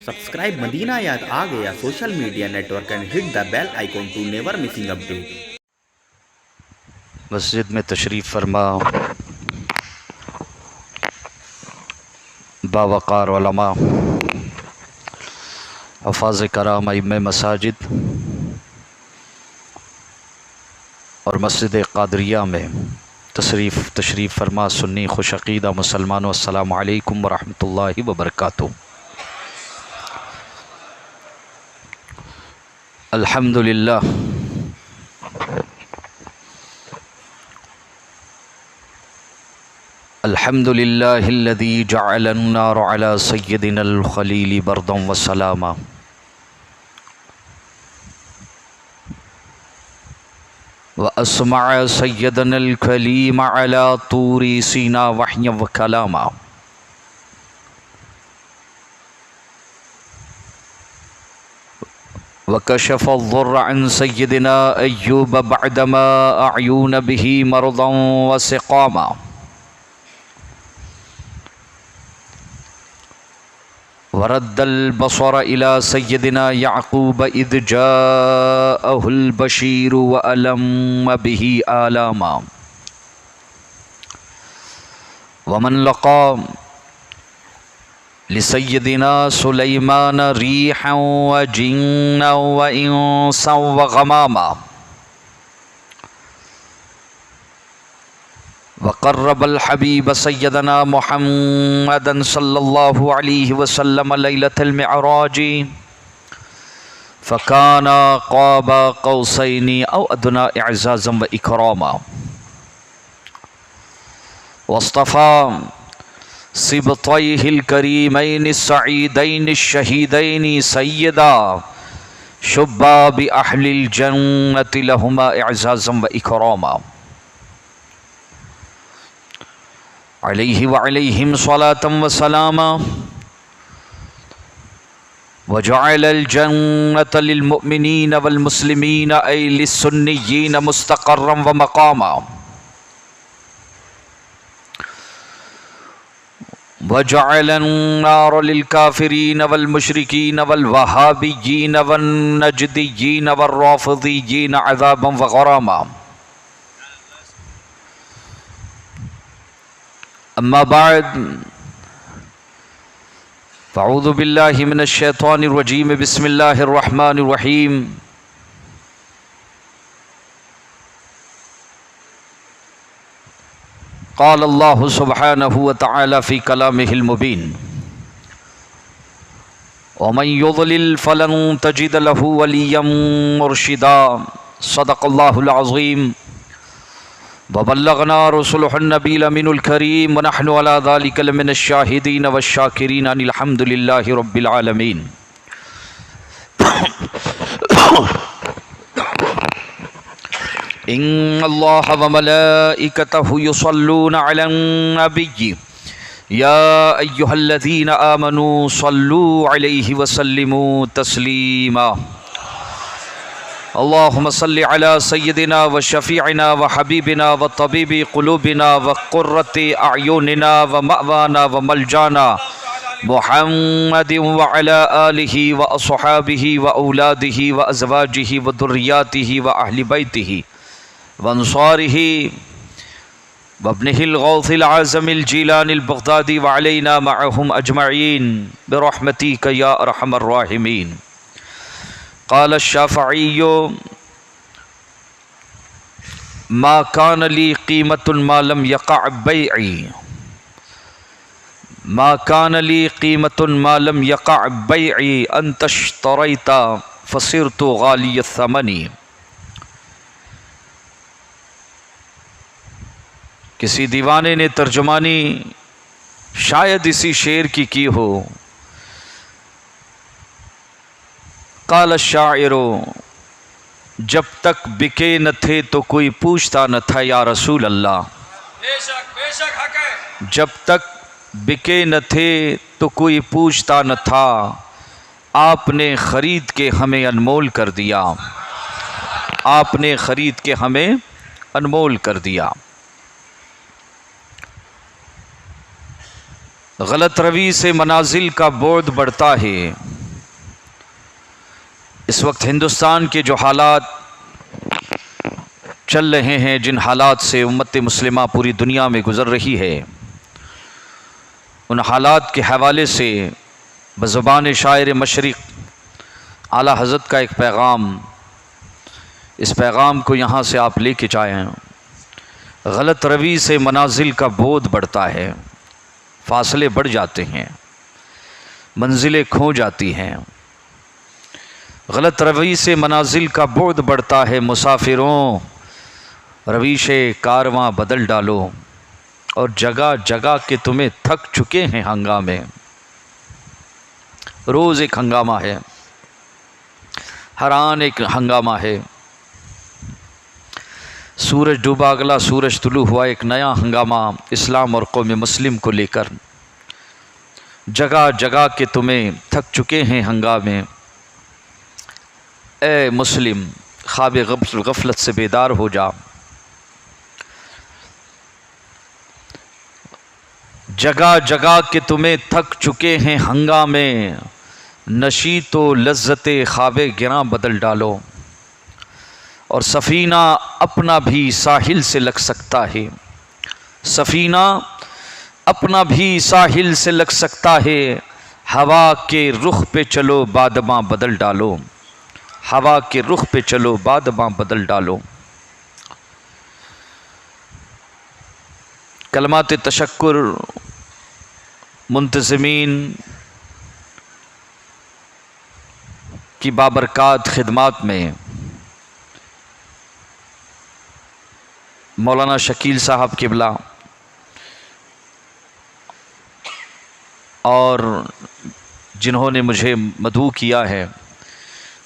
Subscribe Madina Yaad aa gaya social media network and hit the bell icon to never missing update. مسجد میں تشریف فرما باوقار علماء، حفاظ کرام، ائمہ مساجد اور مسجد قادریہ میں تشریف فرما سنی خوش عقیدہ مسلمانوں، السلام علیکم ورحمۃ اللہ وبرکاتہ۔ الحمدللہ الحمدللہ الذی جعل النار علی سیدنا الخلیل بردا وسلاما، واسمع سیدنا الکلیم علی طور سینا وحیا وکلاما، وکشف الضر عن سیدنا ایوب بعدما اعیون به مرضا وسقاما، ورد البصر إلى سيدنا يعقوب إذ جاءه البشير وألم به آلاما، ومن لقى لسيدنا سليمان ريحا وجنا وإنسا وغماما، وقرب الحبيب سيدنا محمدا صلى الله عليه وسلم ليلة المعراج فكان قاب قوسين أو أدنى إعزازا وإكراما، واصطفى سبطيه الكريمين السعيدين الشهيدين سيدا شباب أهل الجنة لهما إعزازا وإكراما، علیہ وعلیہم صلاة وسلاما، وجعل الجنة للمؤمنین والمسلمین ای للسنیین مستقرا ومقاما، وجعل النار للکافرین والمشرکین والوہابیین والنجدیین والرافضیین عذابا وغراما، اما بعد فاعوذ باللہ من الشیطان الرجیم، بسم اللہ الرحمن الرحیم۔ قال اللہ سبحانہ وتعالی فی کلامہ المبین، ومن یضلل فلن تجد له ولیا مرشدا، صدق اللہ العظیم، وبلغنا رسوله النبی الامین الکریم، ونحن علی ذلک لمن الشاہدین والشاکرین، ان الحمد للہ رب العالمین۔ ان اللہ وملائکتہ یصلون علی النبی یا ایہا الذین آمنوا صلوا علیہ وسلموا تسلیما، اللہم صل علی سیدنا و شفیعنا و حبیبنا و طبیب قلوبنا و قرۃ اعیننا و مأوانا و ملجانا محمد و علی آلہ و اصحابہ و اولادہ و ازواجہ و ذریاتہ و اہل بیتہ و انصارہ و ابنہ الغوث العظم الجیلانی البغدادی و علینا معہم اجمعین برحمتک یا ارحم الراحمین۔ قال الشافعی ما کان لی قیمت ما لم یقع بیعی، ما کان لی قیمت ما لم یقع بیعی، انت اشتریت فصرت غالی الثمن۔ کسی دیوانے نے ترجمانی شاید اسی شعر کی ہو، قال الشاعر جب تک بکے نہ تھے تو کوئی پوچھتا نہ تھا یا رسول اللہ، بے شک حق ہے، جب تک بکے نہ تھے تو کوئی پوچھتا نہ تھا، آپ نے خرید کے ہمیں انمول کر دیا، آپ نے خرید کے ہمیں انمول کر دیا۔ غلط روی سے منازل کا بعد بڑھتا ہے، اس وقت ہندوستان کے جو حالات چل رہے ہیں، جن حالات سے امت مسلمہ پوری دنیا میں گزر رہی ہے، ان حالات کے حوالے سے بزبان شاعر مشرق اعلیٰ حضرت کا ایک پیغام، اس پیغام کو یہاں سے آپ لے کے جائیں۔ غلط روی سے منازل کا بعد بڑھتا ہے، فاصلے بڑھ جاتے ہیں، منزلیں کھو جاتی ہیں۔ غلط روی سے منازل کا بعد بڑھتا ہے، مسافروں رویش کارواں بدل ڈالو، اور جگہ جگہ کے تمہیں تھک چکے ہیں ہنگامے۔ روز ایک ہنگامہ ہے، ہر آن ایک ہنگامہ ہے۔ سورج ڈوبا اگلا سورج طلوع ہوا، ایک نیا ہنگامہ اسلام اور قوم مسلم کو لے کر۔ جگہ جگہ کے تمہیں تھک چکے ہیں ہنگامے۔ اے مسلم خواب غفلت سے بیدار ہو جا، جگہ جگہ کے تمہیں تھک چکے ہیں ہنگامے، نشی تو لذت خواب گراں بدل ڈالو، اور سفینہ اپنا بھی ساحل سے لگ سکتا ہے، سفینہ اپنا بھی ساحل سے لگ سکتا ہے، ہوا کے رخ پہ چلو بادباں بدل ڈالو، ہوا کے رخ پہ چلو بادباں بدل ڈالو۔ کلمات تشکر منتظمین کی بابرکات خدمات میں مولانا شکیل صاحب قبلہ اور جنہوں نے مجھے مدعو کیا ہے،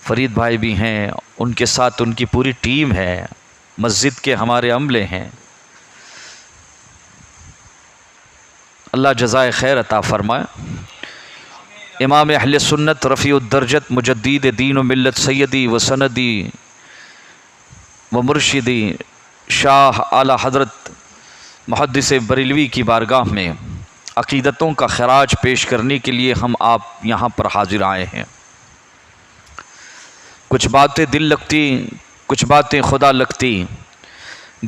فرید بھائی بھی ہیں، ان کے ساتھ ان کی پوری ٹیم ہے، مسجد کے ہمارے عملے ہیں، اللہ جزائے خیر عطا فرمائے۔ امام اہل سنت رفیع الدرجت مجدد دین و ملت سیدی و سندی و مرشدی شاہ اعلیٰ حضرت محدث بریلوی کی بارگاہ میں عقیدتوں کا خراج پیش کرنے کے لیے ہم آپ یہاں پر حاضر آئے ہیں۔ کچھ باتیں دل لگتی، کچھ باتیں خدا لگتی،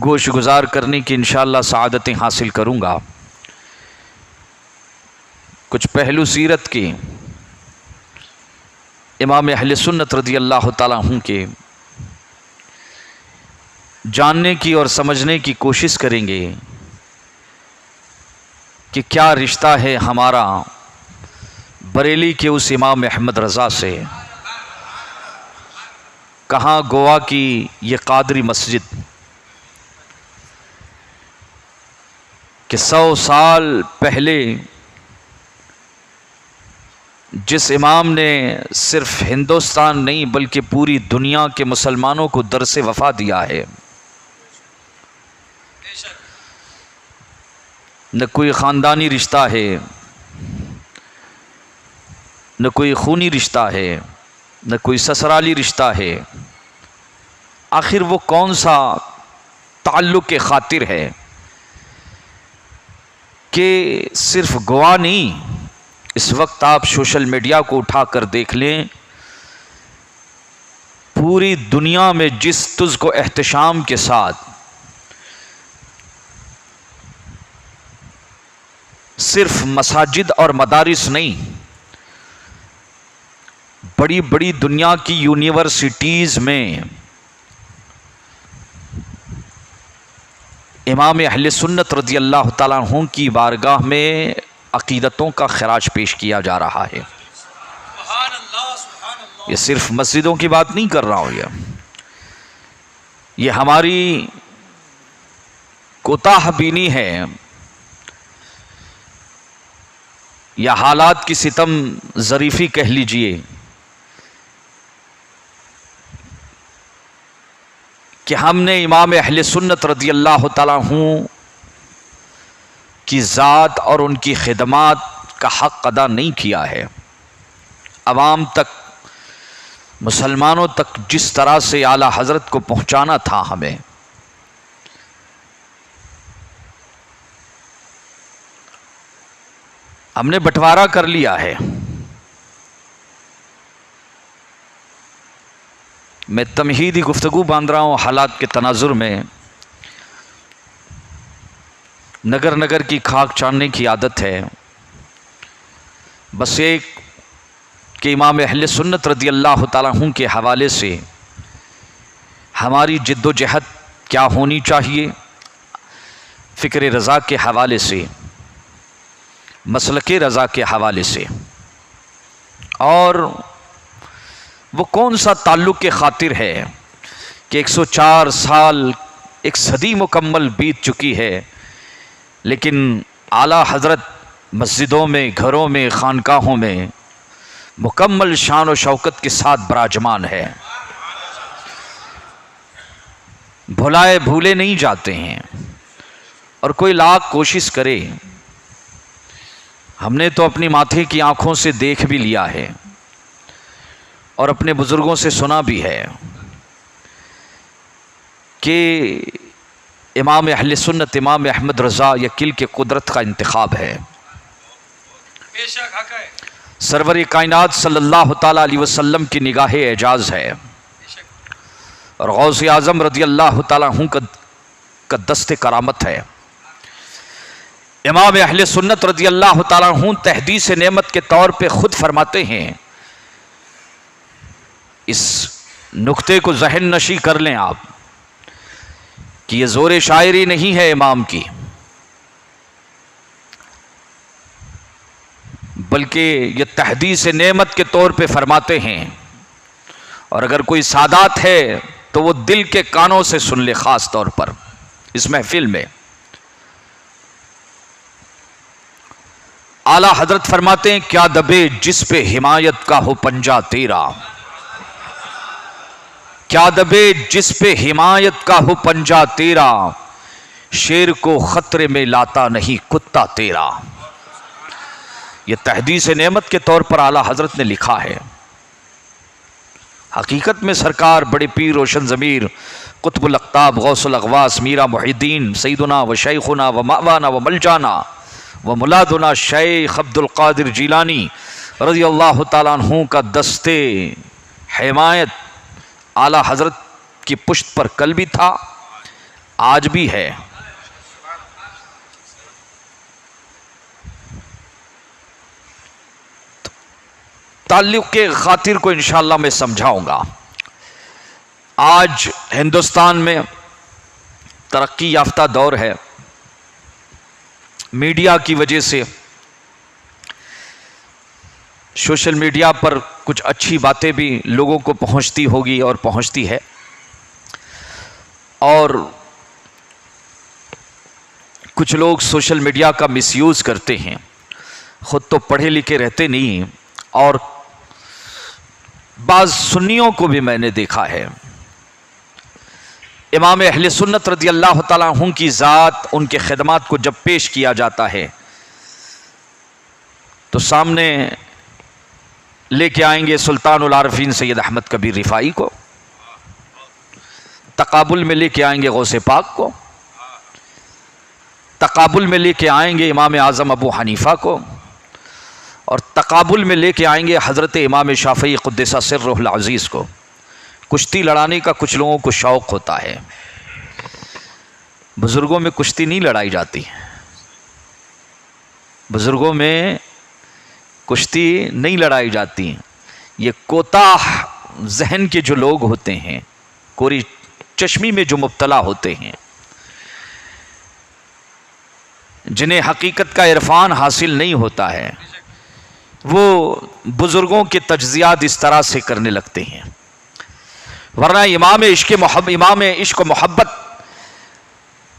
گوش گزار کرنے کی انشاءاللہ سعادتیں حاصل کروں گا۔ کچھ پہلو سیرت کی امام اہل سنت رضی اللہ تعالیٰ عنہ کے جاننے کی اور سمجھنے کی کوشش کریں گے کہ کیا رشتہ ہے ہمارا بریلی کے اس امام احمد رضا سے، کہاں گوا کی یہ قادری مسجد کہ 100 سال پہلے جس امام نے صرف ہندوستان نہیں بلکہ پوری دنیا کے مسلمانوں کو درس وفا دیا ہے۔ نہ کوئی خاندانی رشتہ ہے، نہ کوئی خونی رشتہ ہے، نہ کوئی سسرالی رشتہ ہے، آخر وہ کون سا تعلق کے خاطر ہے کہ صرف گوا نہیں، اس وقت آپ سوشل میڈیا کو اٹھا کر دیکھ لیں، پوری دنیا میں جس طرز کو احتشام کے ساتھ صرف مساجد اور مدارس نہیں، بڑی بڑی دنیا کی یونیورسٹیز میں امام اہل سنت رضی اللہ تعالیٰ عنہ کی بارگاہ میں عقیدتوں کا خراج پیش کیا جا رہا ہے۔ سبحان اللہ سبحان اللہ۔ یہ صرف مسجدوں کی بات نہیں کر رہا ہوں، یہ ہماری کوتاہ بینی ہے یا حالات کی ستم ظریفی کہہ لیجئے کہ ہم نے امام اہل سنت رضی اللہ تعالیٰ عنہ کی ذات اور ان کی خدمات کا حق ادا نہیں کیا ہے۔ عوام تک، مسلمانوں تک جس طرح سے اعلیٰ حضرت کو پہنچانا تھا ہمیں، ہم نے بٹوارا کر لیا ہے۔ میں تمہیدی گفتگو باندھ رہا ہوں حالات کے تناظر میں. نگر نگر کی خاک چاننے کی عادت ہے. بس ایک کہ امام اہل سنت رضی اللہ تعالیٰ عنہ کے حوالے سے ہماری جد و جہد کیا ہونی چاہیے، فکر رضا کے حوالے سے، مسلک رضا کے حوالے سے، اور وہ کون سا تعلق کے خاطر ہے کہ 104 سال، ایک صدی مکمل بیت چکی ہے، لیکن اعلیٰ حضرت مسجدوں میں، گھروں میں، خانقاہوں میں مکمل شان و شوکت کے ساتھ براجمان ہے. بھلائے بھولے نہیں جاتے ہیں. اور کوئی لاکھ کوشش کرے، ہم نے تو اپنی ماتھے کی آنکھوں سے دیکھ بھی لیا ہے اور اپنے بزرگوں سے سنا بھی ہے کہ امام اہل سنت امام احمد رضا یہ کل کے قدرت کا انتخاب ہے. بے شک حق ہے. سرور کائنات صلی اللہ تعالیٰ علیہ وسلم کی نگاہ اعجاز ہے، بے شک. اور غوث اعظم رضی اللہ تعالیٰ عنہ کا دست کرامت ہے. امام اہل سنت رضی اللہ تعالیٰ عنہ تحدیث نعمت کے طور پہ خود فرماتے ہیں، اس نقطے کو ذہن نشی کر لیں آپ، کہ یہ زور شاعری نہیں ہے امام کی، بلکہ یہ تحدیث نعمت کے طور پہ فرماتے ہیں. اور اگر کوئی سادات ہے تو وہ دل کے کانوں سے سن لے، خاص طور پر اس محفل میں. اعلیٰ حضرت فرماتے ہیں، کیا دبے جس پہ حمایت کا ہو پنجہ تیرا، کیا دبے جس پہ حمایت کا ہو پنجہ تیرا، شیر کو خطرے میں لاتا نہیں کتا تیرا. یہ تحدیث نعمت کے طور پر اعلیٰ حضرت نے لکھا ہے. حقیقت میں سرکار بڑے پیر روشن ضمیر قطب الاقطاب غوث الاغواس میرا محی الدین سیدنا و شیخنا و مأوانا و ملجانا و ملادنا شیخ عبد القادر جیلانی رضی اللہ تعالیٰ عنہ کا دستے حمایت اعلیٰ حضرت کی پشت پر کل بھی تھا، آج بھی ہے. تعلق کے خاطر کو انشاءاللہ میں سمجھاؤں گا. آج ہندوستان میں ترقی یافتہ دور ہے. میڈیا کی وجہ سے سوشل میڈیا پر کچھ اچھی باتیں بھی لوگوں کو پہنچتی ہوگی اور پہنچتی ہے، اور کچھ لوگ سوشل میڈیا کا مس یوز کرتے ہیں. خود تو پڑھے لکھے رہتے نہیں، اور بعض سنیوں کو بھی میں نے دیکھا ہے. امام اہل سنت رضی اللہ تعالیٰ عنہ کی ذات، ان کے خدمات کو جب پیش کیا جاتا ہے تو سامنے لے کے آئیں گے سلطان العارفین سید احمد کبیر رفاعی کو، تقابل میں لے کے آئیں گے غوث پاک کو، تقابل میں لے کے آئیں گے امام اعظم ابو حنیفہ کو، اور تقابل میں لے کے آئیں گے حضرت امام شافعی قدس سرہ العزیز کو. کشتی لڑانے کا کچھ لوگوں کو شوق ہوتا ہے. بزرگوں میں کشتی نہیں لڑائی جاتی، بزرگوں میں کشتی نہیں لڑائی جاتی. یہ کوتاہ ذہن کے جو لوگ ہوتے ہیں، کوری چشمی میں جو مبتلا ہوتے ہیں، جنہیں حقیقت کا عرفان حاصل نہیں ہوتا ہے، وہ بزرگوں کے تجزیات اس طرح سے کرنے لگتے ہیں. ورنہ امام عشق و محبت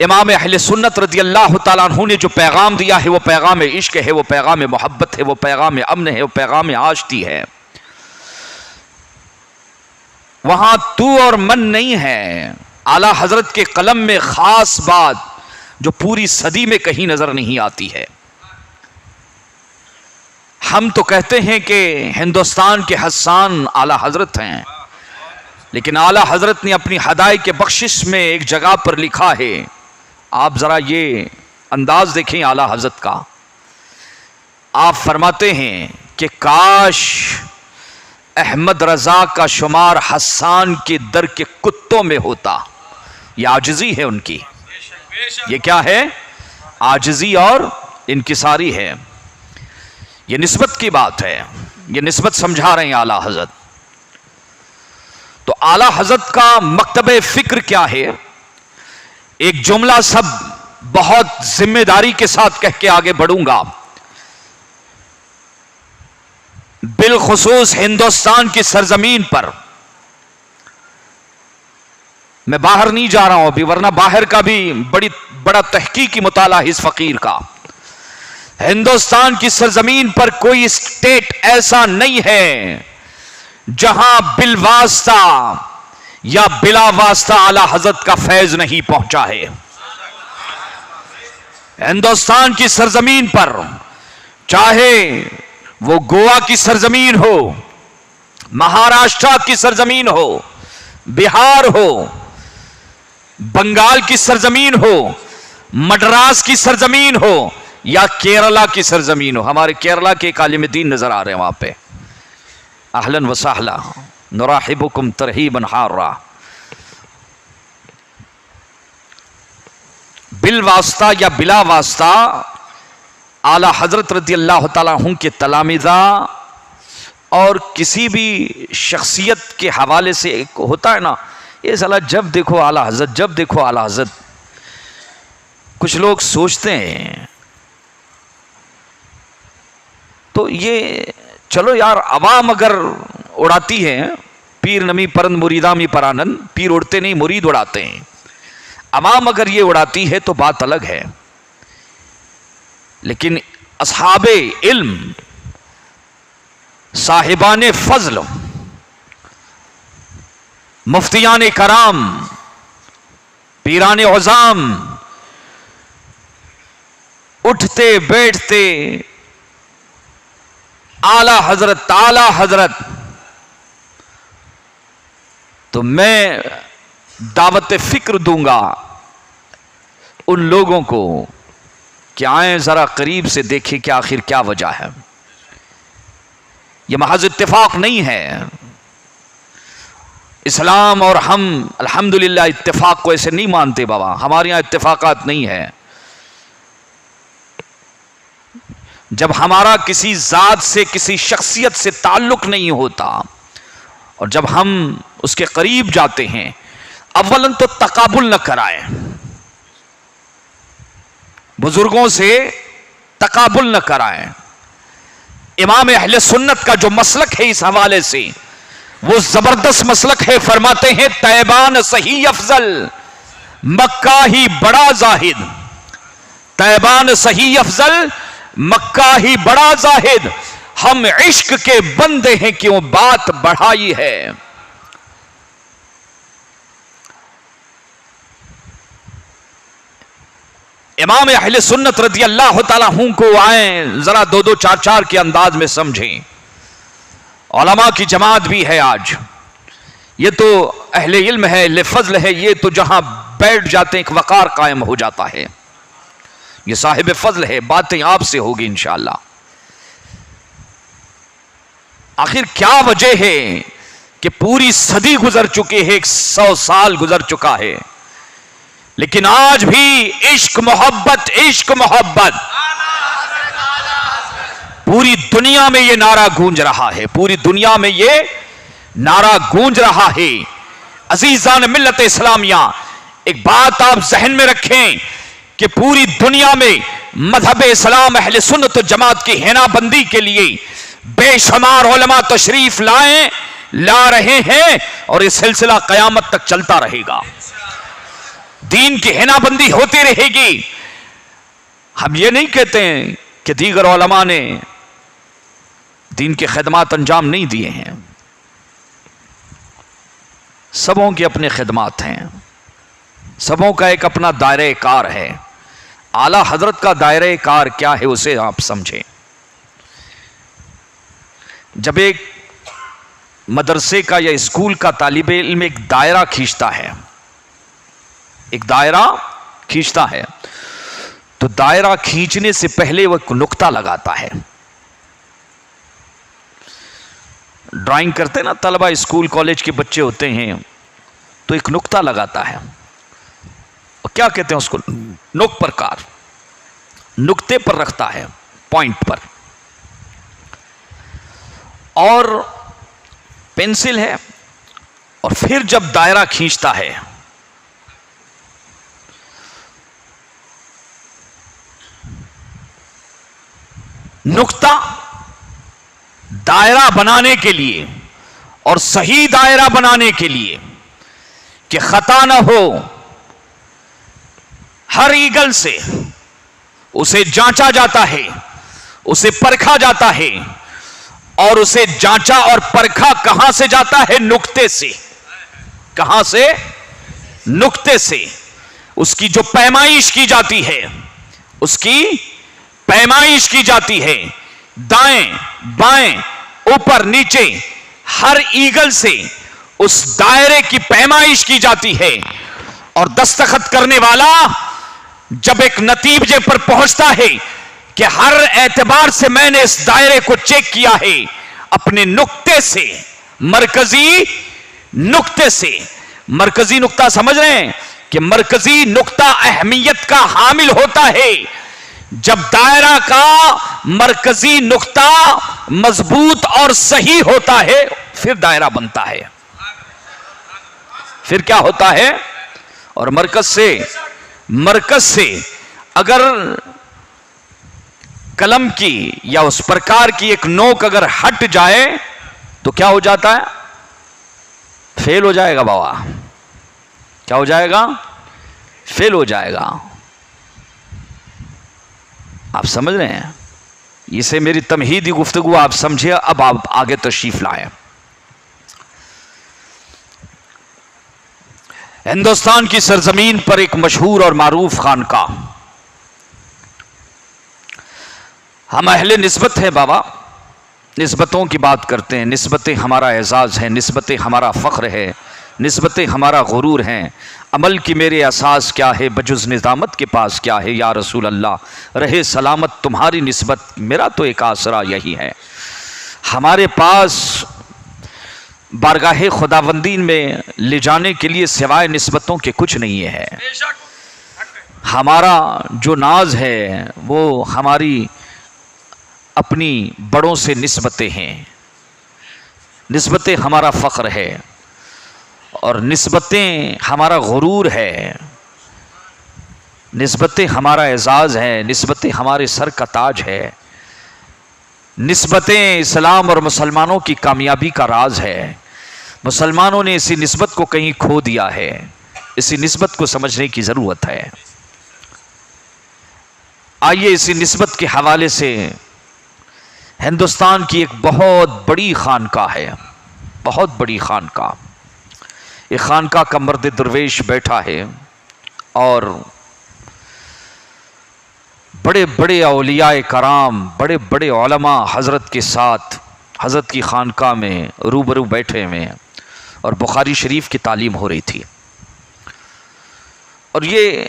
امام اہل سنت رضی اللہ تعالیٰ عنہ نے جو پیغام دیا ہے، وہ پیغام عشق ہے، وہ پیغام محبت ہے، وہ پیغام امن ہے، وہ پیغام آشتی ہے. وہاں تو اور من نہیں ہے. اعلیٰ حضرت کے قلم میں خاص بات جو پوری صدی میں کہیں نظر نہیں آتی ہے. ہم تو کہتے ہیں کہ ہندوستان کے حسان اعلیٰ حضرت ہیں، لیکن اعلیٰ حضرت نے اپنی ہدایت کے بخشش میں ایک جگہ پر لکھا ہے. آپ ذرا یہ انداز دیکھیں اعلیٰ حضرت کا. آپ فرماتے ہیں کہ کاش احمد رضا کا شمار حسان کے در کے کتوں میں ہوتا. یہ عاجزی ہے ان کی. بے شک یہ کیا ہے؟ عاجزی اور انکساری ہے. یہ نسبت کی بات ہے. یہ نسبت سمجھا رہے ہیں اعلیٰ حضرت. تو اعلیٰ حضرت کا مکتب فکر کیا ہے؟ ایک جملہ سب بہت ذمہ داری کے ساتھ کہہ کے آگے بڑھوں گا. بالخصوص ہندوستان کی سرزمین پر، میں باہر نہیں جا رہا ہوں ابھی، ورنہ باہر کا بھی بڑا تحقیقی مطالعہ اس فقیر کا. ہندوستان کی سرزمین پر کوئی اسٹیٹ ایسا نہیں ہے جہاں بالواسطہ یا بلا واسطہ اعلی حضرت کا فیض نہیں پہنچا ہے. ہندوستان کی سرزمین پر، چاہے وہ گوا کی سرزمین ہو، مہاراشٹر کی سرزمین ہو، بہار ہو، بنگال کی سرزمین ہو، مدراس کی سرزمین ہو، یا کیرلا کی سرزمین ہو. ہمارے کیرلا کے ایک عالم دین نظر آ رہے ہیں وہاں پہ. اہلاً وسہلا، نرحبکم ترحیبا حارا. بالواسطہ یا بلا واسطہ اعلی حضرت رضی اللہ تعالیٰ عنہ کے تلامذہ اور کسی بھی شخصیت کے حوالے سے ایک ہوتا ہے نا، یہ صلاح جب دیکھو اعلی حضرت، جب دیکھو اعلی حضرت. کچھ لوگ سوچتے ہیں تو یہ چلو یار، عوام اگر اڑاتی ہے، پیر نمی پرند مریدامی پرانند، پیر اڑتے نہیں مرید اڑاتے ہیں. عوام اگر یہ اڑاتی ہے تو بات الگ ہے، لیکن اصحاب علم، صاحبان فضل، مفتیان کرام، پیران عظام، اٹھتے بیٹھتے اعلی حضرت، تو میں دعوت فکر دوں گا ان لوگوں کو کہ آئیں ذرا قریب سے دیکھیں کہ آخر کیا وجہ ہے. یہ محض اتفاق نہیں ہے. اسلام اور ہم الحمدللہ اتفاق کو ایسے نہیں مانتے بابا. ہمارے یہاں اتفاقات نہیں ہے. جب ہمارا کسی ذات سے، کسی شخصیت سے تعلق نہیں ہوتا، اور جب ہم اس کے قریب جاتے ہیں، اولاً تو تقابل نہ کرائیں. بزرگوں سے تقابل نہ کرائیں. امام اہل سنت کا جو مسلک ہے اس حوالے سے وہ زبردست مسلک ہے. فرماتے ہیں طیبان صحیح افضل، مکہ ہی بڑا زاہد. طیبان صحیح افضل، مکہ ہی بڑا زاہد. ہم عشق کے بندے ہیں کیوں بات بڑھائی ہے. امام اہل سنت رضی اللہ تعالیٰ عنہ کو آئیں ذرا دو دو چار چار کے انداز میں سمجھیں. علماء کی جماعت بھی ہے آج. یہ تو اہل علم ہے، اہل فضل ہے. یہ تو جہاں بیٹھ جاتے ہیں ایک وقار قائم ہو جاتا ہے. یہ صاحب فضل ہے. باتیں آپ سے ہوگی انشاءاللہ. آخر کیا وجہ ہے کہ پوری صدی گزر چکے ہیں، 100 سال گزر چکا ہے، لیکن آج بھی عشق محبت، عشق محبت پوری دنیا میں یہ نعرہ گونج رہا ہے. پوری دنیا میں یہ نعرہ گونج رہا ہے. عزیزان ملت اسلامیہ، ایک بات آپ ذہن میں رکھیں کہ پوری دنیا میں مذہب اسلام اہل سنت و جماعت کی حنا بندی کے لیے بے شمار علماء تشریف لا رہے ہیں، اور یہ سلسلہ قیامت تک چلتا رہے گا. دین کی حنا بندی ہوتی رہے گی. ہم یہ نہیں کہتے ہیں کہ دیگر علماء نے دین کی خدمات انجام نہیں دیے ہیں. سبوں کی اپنے خدمات ہیں، سبوں کا ایک اپنا دائرہ کار ہے. اعلی حضرت کا دائرہ کار کیا ہے اسے آپ سمجھیں. جب ایک مدرسے کا یا اسکول کا طالب علم ایک دائرہ کھینچتا ہے، ایک دائرہ کھینچتا ہے، تو دائرہ کھینچنے سے پہلے وہ ایک نقطہ لگاتا ہے. ڈرائنگ کرتے نا طلبہ اسکول کالج کے بچے ہوتے ہیں تو ایک نقطہ لگاتا ہے, اور کیا کہتے ہیں اس کو, نق پر کار, نقطے پر رکھتا ہے, پوائنٹ پر, اور پینسل ہے, اور پھر جب دائرہ کھینچتا ہے نقطہ دائرہ بنانے کے لیے اور صحیح دائرہ بنانے کے لیے کہ خطا نہ ہو, ہر ایگل سے اسے جانچا جاتا ہے, اسے پرکھا جاتا ہے, اور اسے جانچا اور پرکھا کہاں سے جاتا ہے؟ نقطے سے. کہاں سے؟ نقطے سے. اس کی جو پیمائش کی جاتی ہے, اس کی پیمائش کی جاتی ہے, دائیں بائیں اوپر نیچے ہر ایگل سے اس دائرے کی پیمائش کی جاتی ہے, اور دستخط کرنے والا جب ایک نتیجے پر پہنچتا ہے کہ ہر اعتبار سے میں نے اس دائرے کو چیک کیا ہے, اپنے نقطے سے, مرکزی نقطے سے. مرکزی نقطہ سمجھ رہے ہیں کہ مرکزی نقطہ اہمیت کا حامل ہوتا ہے. جب دائرہ کا مرکزی نقطہ مضبوط اور صحیح ہوتا ہے پھر دائرہ بنتا ہے. پھر کیا ہوتا ہے؟ اور مرکز سے اگر قلم کی یا اس پرکار کی ایک نوک اگر ہٹ جائے تو کیا ہو جاتا ہے؟ فیل ہو جائے گا بابا. کیا ہو جائے گا؟ فیل ہو جائے گا. آپ سمجھ رہے ہیں؟ اسے میری تمہیدی گفتگو آپ سمجھے. اب آپ آگے تشریف لائیں. ہندوستان کی سرزمین پر ایک مشہور اور معروف خانقاہ, ہم اہل نسبت ہیں بابا, نسبتوں کی بات کرتے ہیں. نسبتیں ہمارا اعزاز ہے, نسبتیں ہمارا فخر ہے, نسبتیں ہمارا غرور ہیں. عمل کی میرے اساس کیا ہے, بجز ندامت کے پاس کیا ہے, یا رسول اللہ رہے سلامت تمہاری نسبت, میرا تو ایک آسرا یہی ہے. ہمارے پاس بارگاہ خداوندین میں لے جانے کے لیے سوائے نسبتوں کے کچھ نہیں ہے. بے شک ہمارا جو ناز ہے وہ ہماری اپنی بڑوں سے نسبتیں ہیں, نسبتیں ہمارا فخر ہے, اور نسبتیں ہمارا غرور ہے, نسبتیں ہمارا اعزاز ہے, نسبتیں ہمارے سر کا تاج ہے, نسبتیں اسلام اور مسلمانوں کی کامیابی کا راز ہے. مسلمانوں نے اسی نسبت کو کہیں کھو دیا ہے, اسی نسبت کو سمجھنے کی ضرورت ہے. آئیے اسی نسبت کے حوالے سے ہندوستان کی ایک بہت بڑی خانقاہ ہے, بہت بڑی خانقاہ. ایک خانقاہ کا مرد درویش بیٹھا ہے اور بڑے بڑے اولیاء کرام, بڑے بڑے علماء حضرت کے ساتھ حضرت کی خانقاہ میں روبرو بیٹھے ہوئے, اور بخاری شریف کی تعلیم ہو رہی تھی. اور یہ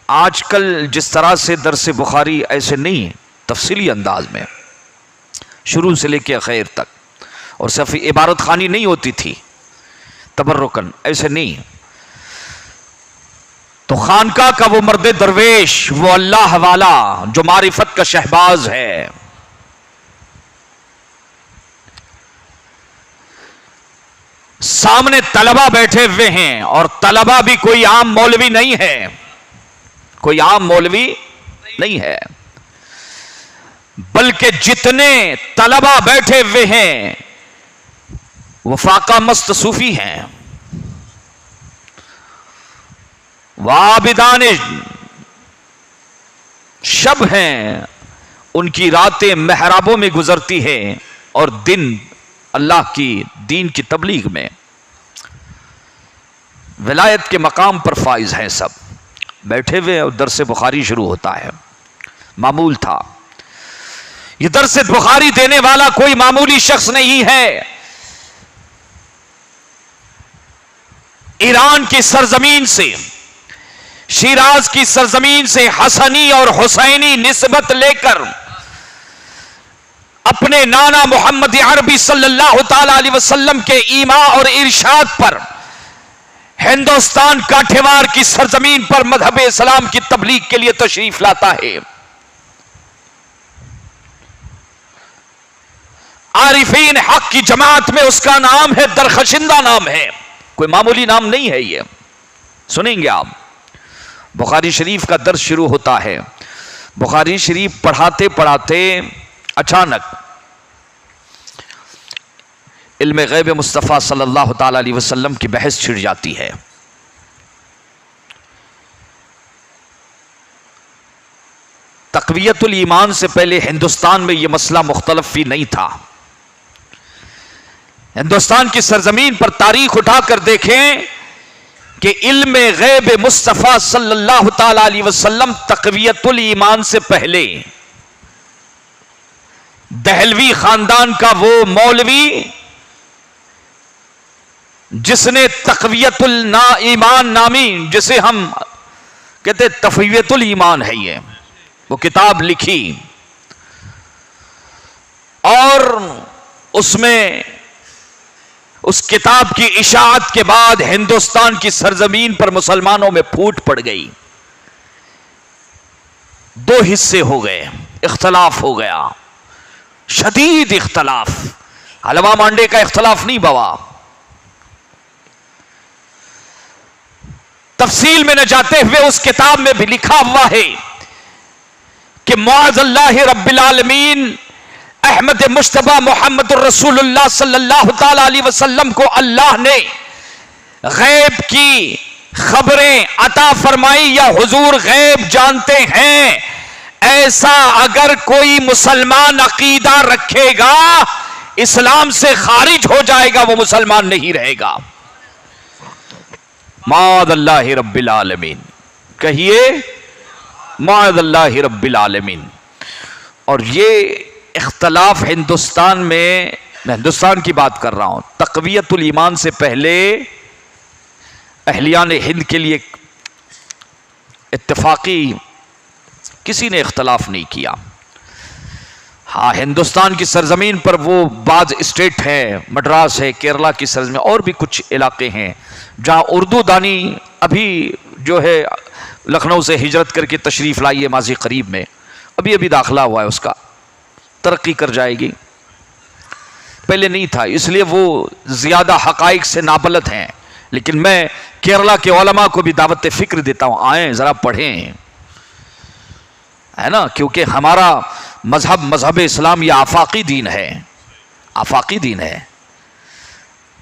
آج کل جس طرح سے درس بخاری ایسے نہیں, تفصیلی انداز میں شروع سے لے کے آخر تک, اور صرف عبارت خوانی نہیں ہوتی تھی تبرکن, ایسے نہیں. تو خانقاہ کا وہ مرد درویش, وہ اللہ والا جو معرفت کا شہباز ہے, سامنے طلبہ بیٹھے ہوئے ہیں, اور طلبہ بھی کوئی عام مولوی نہیں ہے, کوئی عام مولوی نہیں ہے, بلکہ جتنے طلبہ بیٹھے ہوئے ہیں وہ فاقہ مست صوفی ہیں, وعابدان شب ہیں, ان کی راتیں محرابوں میں گزرتی ہیں اور دن اللہ کی دین کی تبلیغ میں. ولایت کے مقام پر فائز ہیں, سب بیٹھے ہوئے اور درس بخاری شروع ہوتا ہے. معمول تھا, یہ درس بخاری دینے والا کوئی معمولی شخص نہیں ہے. ایران کی سرزمین سے, شیراز کی سرزمین سے حسنی اور حسینی نسبت لے کر اپنے نانا محمد عربی صلی اللہ تعالی علیہ وسلم کے ایما اور ارشاد پر ہندوستان کاٹھیوار کی سرزمین پر مذہب اسلام کی تبلیغ کے لیے تشریف لاتا ہے. عارفین حق کی جماعت میں اس کا نام ہے درخشندہ نام ہے, کوئی معمولی نام نہیں ہے. یہ سنیں گے آپ. بخاری شریف کا درس شروع ہوتا ہے. بخاری شریف پڑھاتے پڑھاتے اچانک علم غیب مصطفیٰ صلی اللہ تعالی علیہ وسلم کی بحث چھڑ جاتی ہے. تقویت الایمان سے پہلے ہندوستان میں یہ مسئلہ مختلف ہی نہیں تھا. ہندوستان کی سرزمین پر تاریخ اٹھا کر دیکھیں کہ علم غیب مصطفیٰ صلی اللہ تعالی علیہ وسلم تقویت الایمان سے پہلے دہلوی خاندان کا وہ مولوی جس نے تقویت الایمان نامی, جسے ہم کہتے تفویت الایمان ہے, یہ وہ کتاب لکھی اور اس میں اس کتاب کی اشاعت کے بعد ہندوستان کی سرزمین پر مسلمانوں میں پھوٹ پڑ گئی. دو حصے ہو گئے, اختلاف ہو گیا, شدید اختلاف. حلوہ مانڈے کا اختلاف نہیں بوا. تفصیل میں نہ جاتے ہوئے اس کتاب میں بھی لکھا ہوا ہے کہ معاذ اللہ رب العالمین احمد مجتبی محمد الرسول اللہ صلی اللہ تعالی علیہ وسلم کو اللہ نے غیب کی خبریں عطا فرمائی یا حضور غیب جانتے ہیں, ایسا اگر کوئی مسلمان عقیدہ رکھے گا اسلام سے خارج ہو جائے گا, وہ مسلمان نہیں رہے گا. معاذ اللہ رب العالمین, کہیے معاذ اللہ رب العالمین. اور یہ اختلاف ہندوستان میں, میں ہندوستان کی بات کر رہا ہوں, تقویت الایمان سے پہلے اہلیان ہند کے لیے اتفاقی کسی نے اختلاف نہیں کیا. ہاں ہندوستان کی سرزمین پر وہ بعض اسٹیٹ ہیں, مدراس ہے, کیرلا کی سرزمین, اور بھی کچھ علاقے ہیں جہاں اردو دانی ابھی جو ہے لکھنؤ سے ہجرت کر کے تشریف لائی ہے ماضی قریب میں, ابھی داخلہ ہوا ہے, اس کا ترقی کر جائے گی. پہلے نہیں تھا, اس لیے وہ زیادہ حقائق سے نابلد ہیں. لیکن میں کیرلا کے علماء کو بھی دعوت فکر دیتا ہوں, آئیں ذرا پڑھیں, ہے نا, کیونکہ ہمارا مذہب اسلام یہ آفاقی دین ہے, آفاقی دین ہے.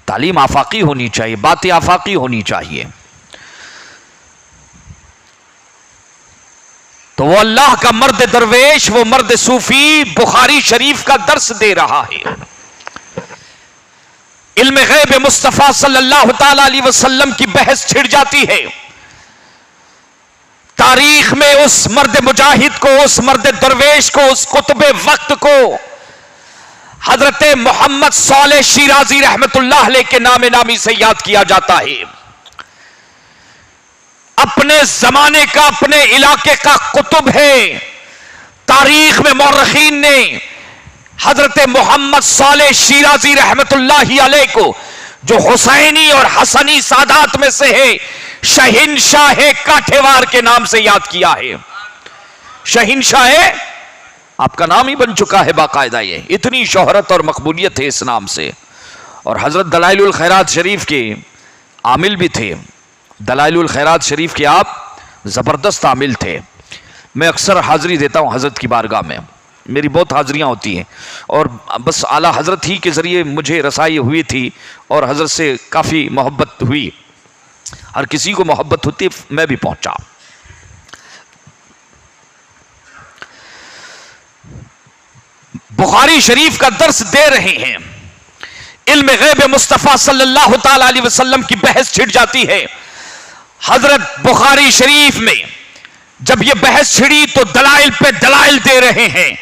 تعلیم آفاقی ہونی چاہیے, باتیں آفاقی ہونی چاہیے. تو وہ اللہ کا مرد درویش, وہ مرد صوفی بخاری شریف کا درس دے رہا ہے. علم غیب مصطفیٰ صلی اللہ تعالی علیہ وسلم کی بحث چھڑ جاتی ہے. تاریخ میں اس مرد مجاہد کو, اس مرد درویش کو, اس قطب وقت کو حضرت محمد صالح شیرازی رحمت اللہ علیہ کے نام نامی سے یاد کیا جاتا ہے. اپنے زمانے کا, اپنے علاقے کا قطب ہے. تاریخ میں مورخین نے حضرت محمد صالح شیرازی رحمت اللہ علیہ کو, جو حسینی اور حسنی سادات میں سے ہے, شہنشاہ کاٹھیوار کے نام سے یاد کیا ہے. شہنشاہ آپ کا نام ہی بن چکا ہے باقاعدہ, یہ اتنی شہرت اور مقبولیت ہے اس نام سے. اور حضرت دلائل الخیرات شریف کے عامل بھی تھے. دلائل الخیرات شریف کے آپ زبردست عامل تھے. میں اکثر حاضری دیتا ہوں حضرت کی بارگاہ میں, میری بہت حاضریاں ہوتی ہیں, اور بس اعلیٰ حضرت ہی کے ذریعے مجھے رسائی ہوئی تھی اور حضرت سے کافی محبت ہوئی. ہر کسی کو محبت ہوتی, میں بھی پہنچا. بخاری شریف کا درس دے رہے ہیں. علم غیب مصطفیٰ صلی اللہ تعالی علیہ وسلم کی بحث چھڑ جاتی ہے. حضرت بخاری شریف میں جب یہ بحث چھڑی تو دلائل پہ دلائل دے رہے ہیں,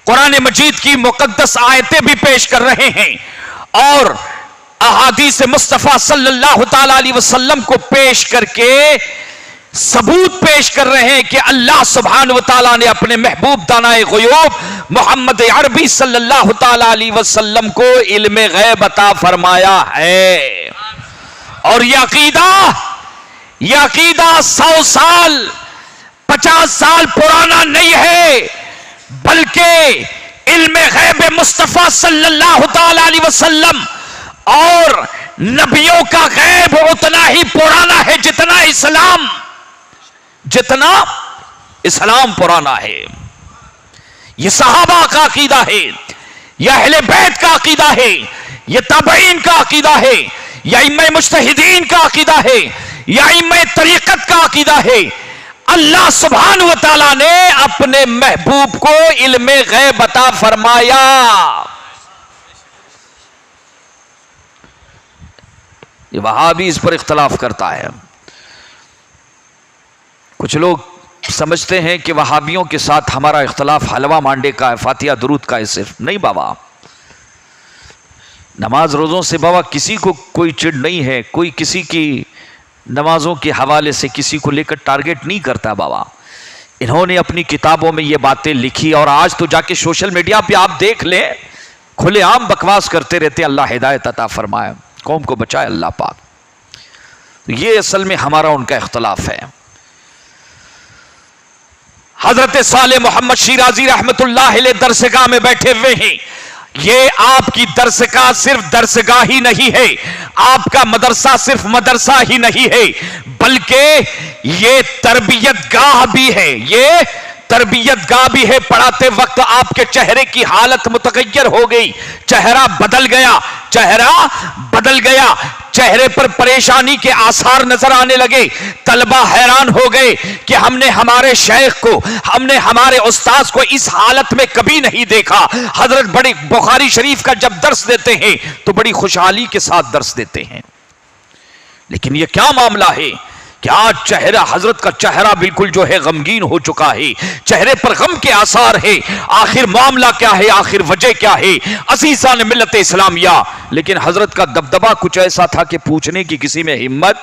قرآن مجید کی مقدس آیتیں بھی پیش کر رہے ہیں, اور احادیث مصطفیٰ صلی اللہ تعالی علیہ وسلم کو پیش کر کے ثبوت پیش کر رہے ہیں کہ اللہ سبحانہ و تعالیٰ نے اپنے محبوب دانائے غیوب محمد عربی صلی اللہ تعالی علیہ وسلم کو علم غیب عطا فرمایا ہے. اور یہ عقیدہ 100 سال 50 سال پرانا نہیں ہے، بلکہ علم غیب مصطفیٰ صلی اللہ تعالی علیہ وسلم اور نبیوں کا غیب اتنا ہی پرانا ہے جتنا اسلام پرانا ہے. یہ صحابہ کا عقیدہ ہے، یہ اہل بیت کا عقیدہ ہے، یہ تابعین کا عقیدہ ہے، یہ ائمہ مجتہدین کا عقیدہ ہے، یہ ائمہ طریقت کا عقیدہ ہے. اللہ سبحانہ و تعالیٰ نے اپنے محبوب کو علم غیب عطا فرمایا. یہ وہابی اس پر اختلاف کرتا ہے. کچھ لوگ سمجھتے ہیں کہ وہابیوں کے ساتھ ہمارا اختلاف حلوہ مانڈے کا ہے، فاتحہ درود کا ہے. صرف نہیں بابا، نماز روزوں سے بابا کسی کو کوئی چڑ نہیں ہے، کوئی کسی کی نمازوں کے حوالے سے کسی کو لے کر ٹارگٹ نہیں کرتا بابا. انہوں نے اپنی کتابوں میں یہ باتیں لکھی اور آج تو جا کے سوشل میڈیا پہ آپ دیکھ لیں کھلے عام بکواس کرتے رہتے. اللہ ہدایت عطا فرمائے، قوم کو بچائے اللہ پاک. یہ اصل میں ہمارا ان کا اختلاف ہے. حضرت صالح محمد شیرازی رحمت اللہ علیہ درسگاہ میں بیٹھے ہوئے ہیں. یہ آپ کی درسگاہ صرف درسگاہ ہی نہیں ہے، آپ کا مدرسہ صرف مدرسہ ہی نہیں ہے، بلکہ یہ تربیت گاہ بھی ہے. یہ تربیت گاہ بھی ہے. پڑھاتے وقت آپ کے چہرے کی حالت متغیر ہو گئی، چہرہ بدل گیا، چہرے پر پریشانی کے آثار نظر آنے لگے. طلبہ حیران ہو گئے کہ ہم نے ہمارے شیخ کو، ہم نے ہمارے استاذ کو اس حالت میں کبھی نہیں دیکھا. حضرت بڑی بخاری شریف کا جب درس دیتے ہیں تو بڑی خوشحالی کے ساتھ درس دیتے ہیں، لیکن یہ کیا معاملہ ہے کہ آج چہرہ حضرت کا چہرہ بالکل جو ہے غمگین ہو چکا ہے، چہرے پر غم کے آثار ہے. آخر معاملہ کیا ہے، آخر وجہ کیا ہے عزیزان ملت اسلامیہ؟ لیکن حضرت کا دبدبہ کچھ ایسا تھا کہ پوچھنے کی کسی میں ہمت.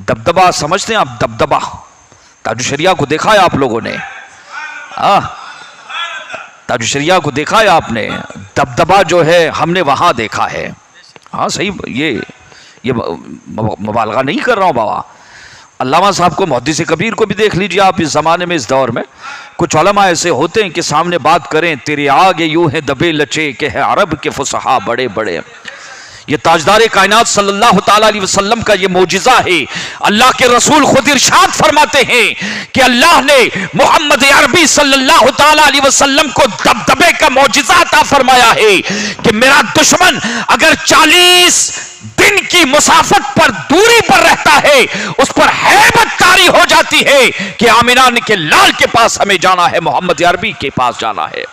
دبدبہ سمجھتے ہیں آپ؟ دبدبہ تاج الشریعہ کو دیکھا ہے آپ لوگوں نے؟ تاج الشریعہ کو دیکھا ہے آپ نے؟ دبدبہ جو ہے ہم نے وہاں دیکھا ہے. ہاں صحیح، یہ مبالغہ نہیں کر رہا ہوں بابا. علامہ صاحب کو، محدث کبیر کو بھی دیکھ لیجئے آپ. اس زمانے میں، اس دور میں کچھ علماء ایسے ہوتے ہیں کہ سامنے بات کریں تیرے آگے یوں ہے دبے لچے کہ ہے عرب کے فصحا بڑے بڑے. یہ تاجدار کائنات صلی اللہ تعالی علیہ وسلم کا یہ معجزہ ہے. اللہ کے رسول خود ارشاد فرماتے ہیں کہ اللہ نے محمد عربی صلی اللہ تعالی علیہ وسلم کو دبدبے کا معجزہ عطا فرمایا ہے کہ میرا دشمن اگر 40 دن کی مسافت پر دوری پر رہتا ہے اس پر ہیبت طاری ہو جاتی ہے کہ آمنہ کے لال کے پاس ہمیں جانا ہے، محمد عربی کے پاس جانا ہے.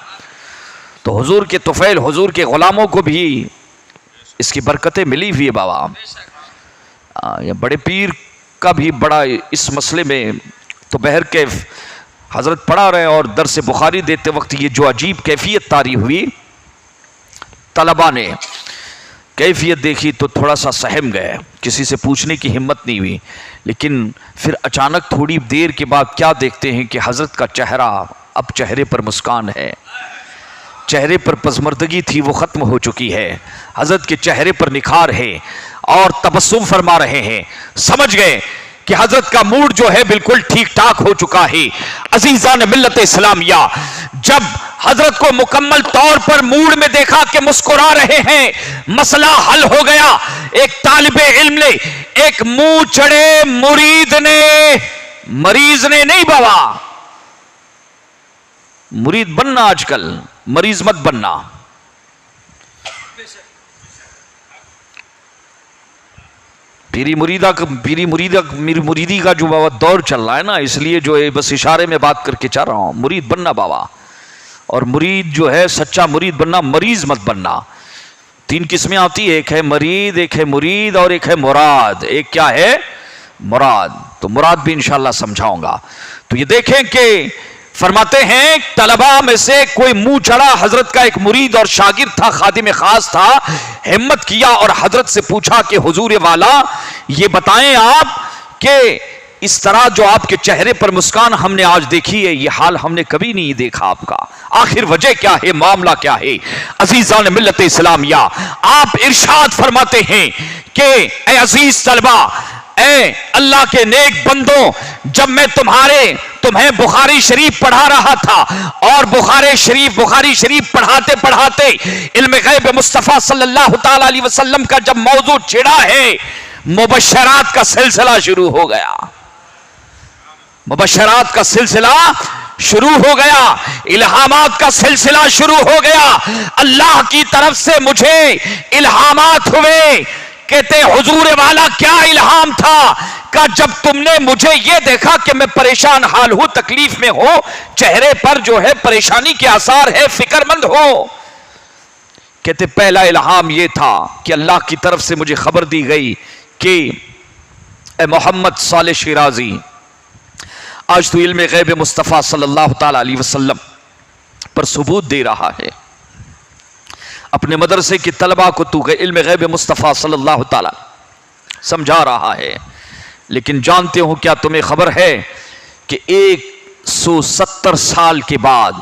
تو حضور کے طفیل، حضور کے غلاموں کو بھی اس کی برکتیں ملی ہوئی ہے بابا. یہ بڑے پیر کا بھی بڑا اس مسئلے میں تو بہرکیف حضرت پڑھا رہے اور درس بخاری دیتے وقت یہ جو عجیب کیفیت طاری ہوئی، طلبہ نے کیفیت دیکھی تو تھوڑا سا سہم گئے، کسی سے پوچھنے کی ہمت نہیں ہوئی. لیکن پھر اچانک تھوڑی دیر کے بعد کیا دیکھتے ہیں کہ حضرت کا چہرہ، اب چہرے پر مسکان ہے. چہرے پر پسماندگی تھی وہ ختم ہو چکی ہے، حضرت کے چہرے پر نکھار ہے اور تبسم فرما رہے ہیں. سمجھ گئے کہ حضرت کا موڈ جو ہے بالکل ٹھیک ٹھاک ہو چکا ہے. عزیزان ملت اسلامیہ، جب حضرت کو مکمل طور پر موڈ میں دیکھا کہ مسکرا رہے ہیں، مسئلہ حل ہو گیا. ایک طالب علم نے، ایک منہ چڑے مرید نے، مریض نے نہیں بابا، مرید بننا آج کل، مریض مت بننا. پیری مریدی کا جو بابا دور چل رہا ہے نا، اس لیے جو ہے بس اشارے میں بات کر کے چاہ رہا ہوں. مرید بننا بابا، اور مرید جو ہے سچا مرید بننا، مریض مت بننا. 3 قسمیں آتی ہے، ایک ہے مرید، ایک ہے مرید اور ایک ہے مراد. ایک کیا ہے؟ مراد. تو مراد بھی انشاءاللہ سمجھاؤں گا. تو یہ دیکھیں کہ فرماتے ہیں طلباء میں سے کوئی منہ چڑھا، حضرت کا ایک مرید اور شاگرد تھا، خادم خاص تھا، ہمت کیا اور حضرت سے پوچھا کہ حضور والا یہ بتائیں آپ کہ اس طرح جو آپ کے چہرے پر مسکان ہم نے آج دیکھی ہے، یہ حال ہم نے کبھی نہیں دیکھا آپ کا. آخر وجہ کیا ہے، معاملہ کیا ہے؟ عزیزان ملت اسلامیہ، آپ ارشاد فرماتے ہیں کہ اے عزیز طلبہ، اے اللہ کے نیک بندوں، جب میں تمہیں بخاری شریف پڑھا رہا تھا، اور بخاری شریف پڑھاتے پڑھاتے علم غیب مصطفیٰ صلی اللہ تعالی علیہ وسلم کا جب موضوع چھڑا ہے، مبشرات کا سلسلہ شروع ہو گیا. مبشرات کا سلسلہ شروع ہو گیا، الہامات کا سلسلہ شروع ہو گیا. اللہ کی طرف سے مجھے الہامات ہوئے. کہتے حضور والا کیا الہام تھا؟ کہ جب تم نے مجھے یہ دیکھا کہ میں پریشان حال ہوں، تکلیف میں ہو، چہرے پر جو ہے پریشانی کے آثار ہے، فکر مند ہو. کہتے پہلا الہام یہ تھا کہ اللہ کی طرف سے مجھے خبر دی گئی کہ اے محمد صالح شیرازی، آج تو علم غیب مصطفیٰ صلی اللہ تعالی علیہ وسلم پر ثبوت دے رہا ہے. اپنے مدرسے کی طلبہ کو تو علم غیب مصطفیٰ صلی اللہ تعالی سمجھا رہا ہے، لیکن جانتے ہو کیا تمہیں خبر ہے کہ 170 سال کے بعد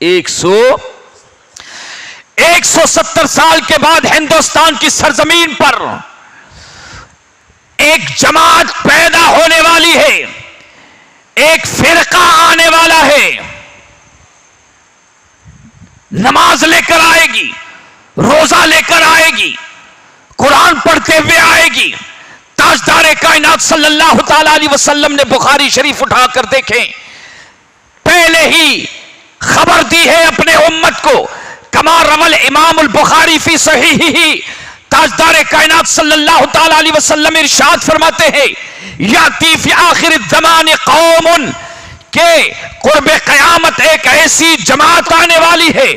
170 سال کے بعد ہندوستان کی سرزمین پر ایک جماعت پیدا ہونے والی ہے، ایک فرقہ آنے والا ہے، نماز لے کر آئے گی، روزہ لے کر آئے گی، قرآن پڑھتے ہوئے آئے گی. تاجدار کائنات صلی اللہ تعالی علیہ وسلم نے بخاری شریف اٹھا کر دیکھیں، پہلے ہی خبر دی ہے اپنے امت کو. کما روى امام البخاری فی صحیحہ، تاجدار کائنات صلی اللہ تعالی علیہ وسلم ارشاد فرماتے ہیں یاتی فی آخر الزمان قوم، کہ قرب قیامت ایک ایسی جماعت آنے والی ہے،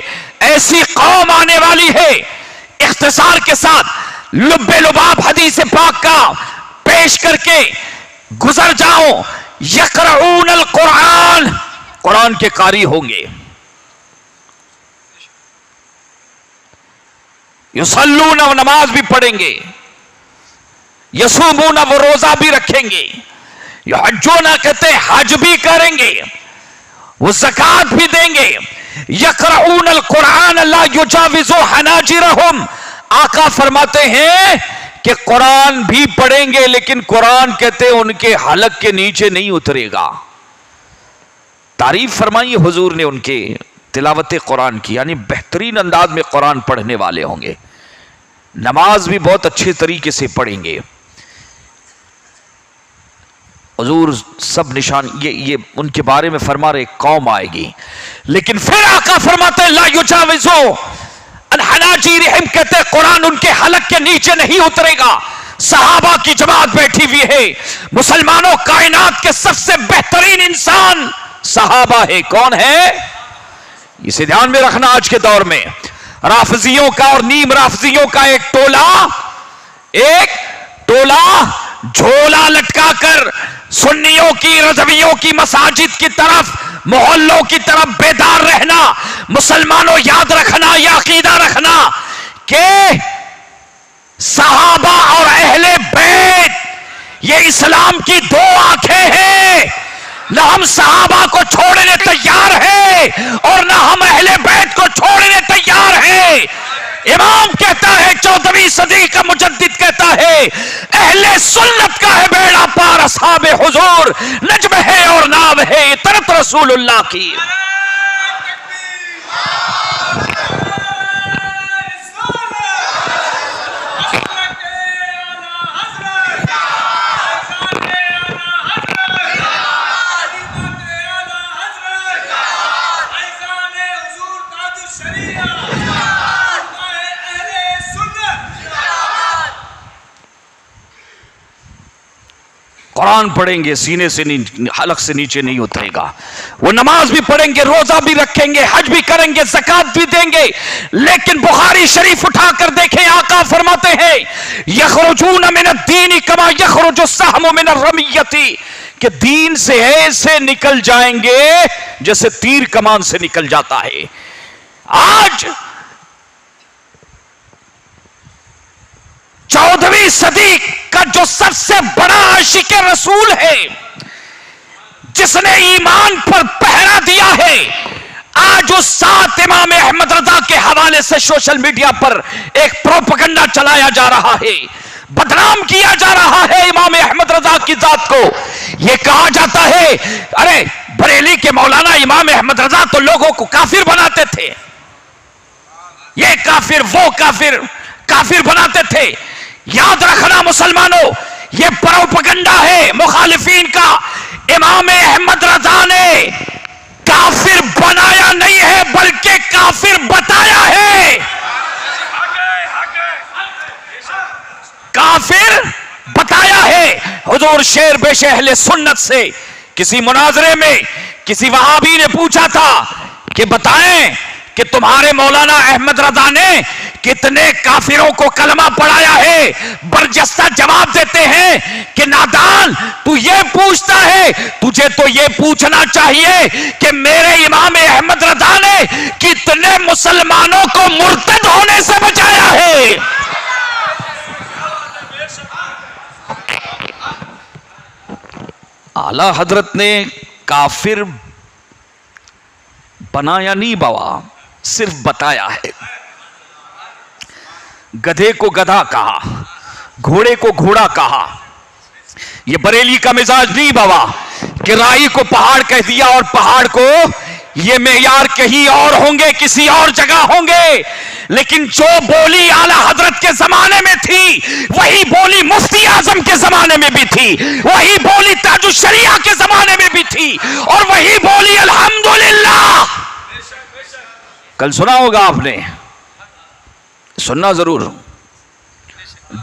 ایسی قوم آنے والی ہے. اختصار کے ساتھ لب لباب حدیث پاک کا پیش کر کے گزر جاؤں. یقرؤون القرآن، قرآن کے قاری ہوں گے، یصلون، وہ نماز بھی پڑھیں گے، یصومون، وہ روزہ بھی رکھیں گے، یحجون، کہتے حج بھی کریں گے، وہ زکات بھی دیں گے. یقرؤون القرآن لا یجاوز حناجرہم، آقا فرماتے ہیں کہ قرآن بھی پڑھیں گے لیکن قرآن کہتے ان کے حلق کے نیچے نہیں اترے گا. تعریف فرمائی حضور نے ان کے تلاوت قرآن کی، یعنی بہترین انداز میں قرآن پڑھنے والے ہوں گے، نماز بھی بہت اچھے طریقے سے پڑھیں گے. حضور سب نشان یہ ان کے بارے میں فرما رہے قوم آئے گی. لیکن پھر آقا فرماتے ہیں لا یجاوزو الحناجرہم، کہتے قرآن ان کے حلق کے نیچے نہیں اترے گا. صحابہ کی جماعت بیٹھی ہوئی ہے، مسلمانوں کائنات کے سب سے بہترین انسان صحابہ ہے. کون ہے؟ اسے دھیان میں رکھنا. آج کے دور میں رافضیوں کا اور نیم رافضیوں کا ایک ٹولہ جھولا لٹکا کر سنیوں کی، رضویوں کی مساجد کی طرف، محلوں کی طرف بیدار رہنا. مسلمانوں یاد رکھنا، یہ عقیدہ رکھنا کہ صحابہ اور اہل بیت یہ اسلام کی دو آنکھیں ہیں. نہ ہم صحابہ کو چھوڑنے تیار ہیں اور نہ ہم اہل بیت کو چھوڑنے تیار ہیں. امام کہتا ہے 14ویں صدی کا مجدد کہتا ہے اہل سنت کا ہے بیڑا پار، اصحاب حضور نجم ہے اور نام ہے طرف رسول اللہ کی. قرآن پڑھیں گے، سینے سے حلق سے نیچے نہیں اترے گا. وہ نماز بھی پڑھیں گے، روزہ بھی رکھیں گے، حج بھی کریں گے، زکات بھی دیں گے. لیکن بخاری شریف اٹھا کر دیکھیں، آقا فرماتے ہیں یخرجون من الدین کما یخرج السهم من الرمیۃ، کہ دین سے ایسے نکل جائیں گے جیسے تیر کمان سے نکل جاتا ہے. آج 14ویں صدی کا جو سب سے بڑا عاشق رسول ہے، جس نے ایمان پر پہرا دیا ہے، آج اس ساتھ امام احمد رضا کے حوالے سے سوشل میڈیا پر ایک پروپیگنڈا چلایا جا رہا ہے، بدنام کیا جا رہا ہے امام احمد رضا کی ذات کو۔ یہ کہا جاتا ہے ارے بریلی کے مولانا امام احمد رضا تو لوگوں کو کافر بناتے تھے، یہ کافر وہ کافر، کافر بناتے تھے۔ یاد رکھنا مسلمانوں، یہ پروپیگنڈا ہے مخالفین کا۔ امام احمد رضا نے کافر بنایا نہیں ہے بلکہ کافر بتایا ہے، کافر بتایا ہے۔ حضور شیر بیش اہل سنت سے کسی مناظرے میں کسی وہابی نے پوچھا تھا کہ بتائیں کہ تمہارے مولانا احمد رضا نے کتنے کافروں کو کلمہ پڑھایا ہے؟ برجستہ جواب دیتے ہیں کہ نادان، تو یہ پوچھتا ہے، تجھے تو یہ پوچھنا چاہیے کہ میرے امام احمد رضا نے کتنے مسلمانوں کو مرتد ہونے سے بچایا ہے۔ اعلی حضرت نے کافر بنایا نہیں بابا، صرف بتایا ہے۔ گدھے کو گدھا کہا، گھوڑے کو گھوڑا کہا۔ یہ بریلی کا مزاج نہیں بابا کہ رائی کو پہاڑ کہہ دیا اور پہاڑ کو، یہ معیار کہیں اور ہوں گے، کسی اور جگہ ہوں گے، لیکن جو بولی اعلی حضرت کے زمانے میں تھی وہی بولی مفتی اعظم کے زمانے میں بھی تھی، وہی بولی تاج الشریعہ کے زمانے میں بھی تھی، اور وہی بولی الحمدللہ۔ کل سنا ہوگا آپ نے، سننا ضرور،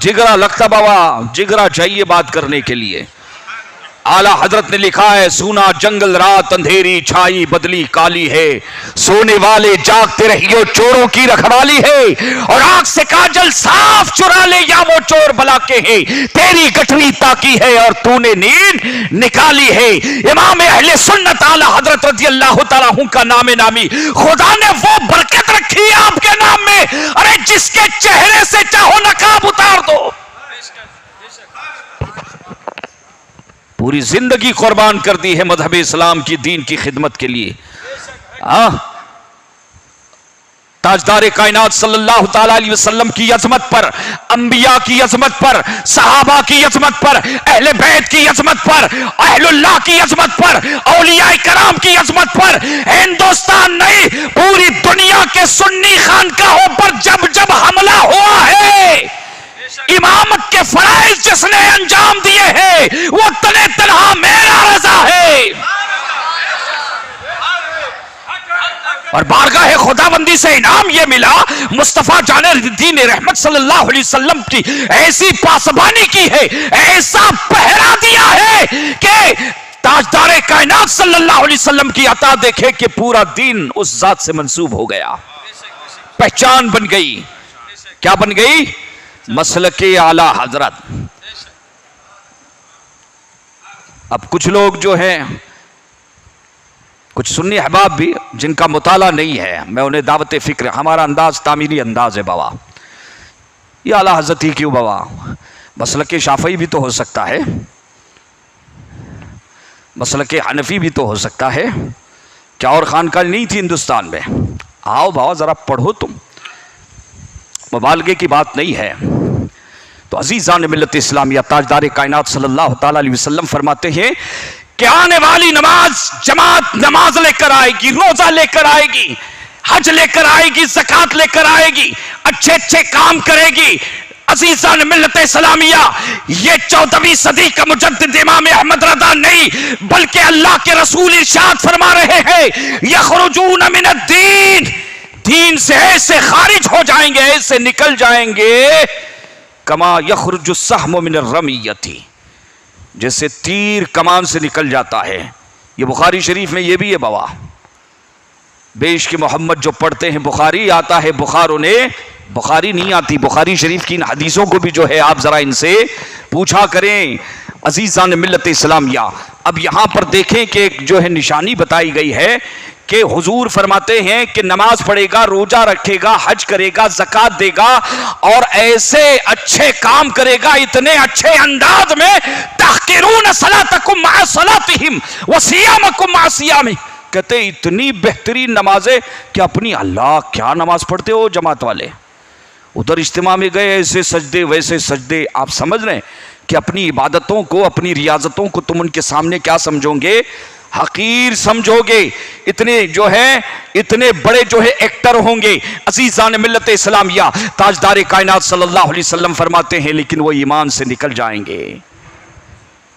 جگرا لگتا بابا، جگرا چاہیے بات کرنے کے لیے۔ اعلی حضرت نے لکھا ہے، سونا جنگل رات اندھیری چھائی بدلی کالی ہے، سونے والے جاگتے رہیو چوروں کی رکھوالی ہے، اور آنکھ سے کاجل صاف چرا لے یا وہ چور بلا کے ہیں، تیری گٹھری تاکی ہے اور تو نے نیند نکالی ہے۔ امام اہل سنت اعلی حضرت رضی اللہ تعالیٰ عنہ کا نام نامی، خدا نے وہ برکت رکھی ہے آپ کے نام میں، ارے جس کے چہرے سے چاہو نقاب اتار دو۔ پوری زندگی قربان کر دی ہے مذہب اسلام کی، دین کی خدمت کے لیے۔ تاجدار کائنات صلی اللہ تعالی علیہ وسلم کی عظمت پر، انبیاء کی عظمت پر، صحابہ کی عظمت پر، اہل بیت کی عظمت پر، اہل اللہ کی عظمت پر، اولیاء کرام کی عظمت پر، ہندوستان نہیں پوری دنیا کے سنی خانقاہوں پر جب جب حملہ ہوا ہے، امامت کے فرائض جس نے انجام دیے ہیں وہ تنے تنہا میرا رضا ہے، اور بارگاہ خداوندی سے انعام یہ ملا، مصطفیٰ جان دین رحمت صلی اللہ علیہ وسلم کی ایسی پاسبانی کی ہے، ایسا پہرا دیا ہے کہ تاجدار کائنات صلی اللہ علیہ وسلم کی عطا دیکھے کہ پورا دین اس ذات سے منسوب ہو گیا، پہچان بن گئی۔ کیا بن گئی؟ مسلک اعلی حضرت۔ اب کچھ لوگ جو ہیں، کچھ سنی احباب بھی جن کا مطالعہ نہیں ہے، میں انہیں دعوت فکر، ہمارا انداز تعمیری انداز ہے بابا، یہ اعلی حضرت ہی کیوں بابا، مسلک شافعی بھی تو ہو سکتا ہے، مسلک حنفی بھی تو ہو سکتا ہے، کیا اور خانقاہ نہیں تھی ہندوستان میں؟ آؤ بابا ذرا پڑھو، تم مبالغے کی بات نہیں ہے۔ تو عزیزان ملت اسلامیہ، تاجدار کائنات صلی اللہ تعالی علیہ وسلم فرماتے ہیں کہ آنے والی نماز جماعت نماز لے کر آئے گی، روزہ لے کر آئے گی، حج لے کر آئے گی، زکوٰۃ لے کر آئے گی، اچھے اچھے کام کرے گی۔ عزیزان ملت اسلامیہ، یہ 14ویں صدی کا مجدد امام احمد رضا نہیں بلکہ اللہ کے رسول ارشاد فرما رہے ہیں، یخرجون من الدین، دین سے ایسے خارج ہو جائیں گے، ایسے نکل جائیں گے، کما یخرج السہم من الرمیۃ، جیسے تیر کمان سے نکل جاتا ہے۔ یہ بخاری شریف میں یہ بھی ہے بابا، بیش کے محمد جو پڑھتے ہیں بخاری آتا ہے، بخار انہیں بخاری نہیں آتی، بخاری شریف کی ان حدیثوں کو بھی جو ہے آپ ذرا ان سے پوچھا کریں۔ عزیزان ملت اسلامیہ، اب یہاں پر دیکھیں کہ جو ہے نشانی بتائی گئی ہے کہ حضور فرماتے ہیں کہ نماز پڑھے گا، روزہ رکھے گا، حج کرے گا، زکات دے گا اور ایسے اچھے کام کرے گا اتنے اچھے انداز میں، تحقرون صلاتکم مع صلاتہم وصیامکم مع صیامہم، کہتے اتنی بہترین نمازیں کہ اپنی اللہ کیا نماز پڑھتے ہو جماعت والے، ادھر اجتماع میں گئے ایسے سجدے ویسے سجدے، آپ سمجھ رہے ہیں کہ اپنی عبادتوں کو، اپنی ریاضتوں کو تم ان کے سامنے کیا سمجھو گے؟ حقیر سمجھو گے، اتنے جو ہے اتنے بڑے جو ہے ایکٹر ہوں گے۔ عزیزان ملت اسلامیہ، تاجدار کائنات صلی اللہ علیہ وسلم فرماتے ہیں لیکن وہ ایمان سے نکل جائیں گے۔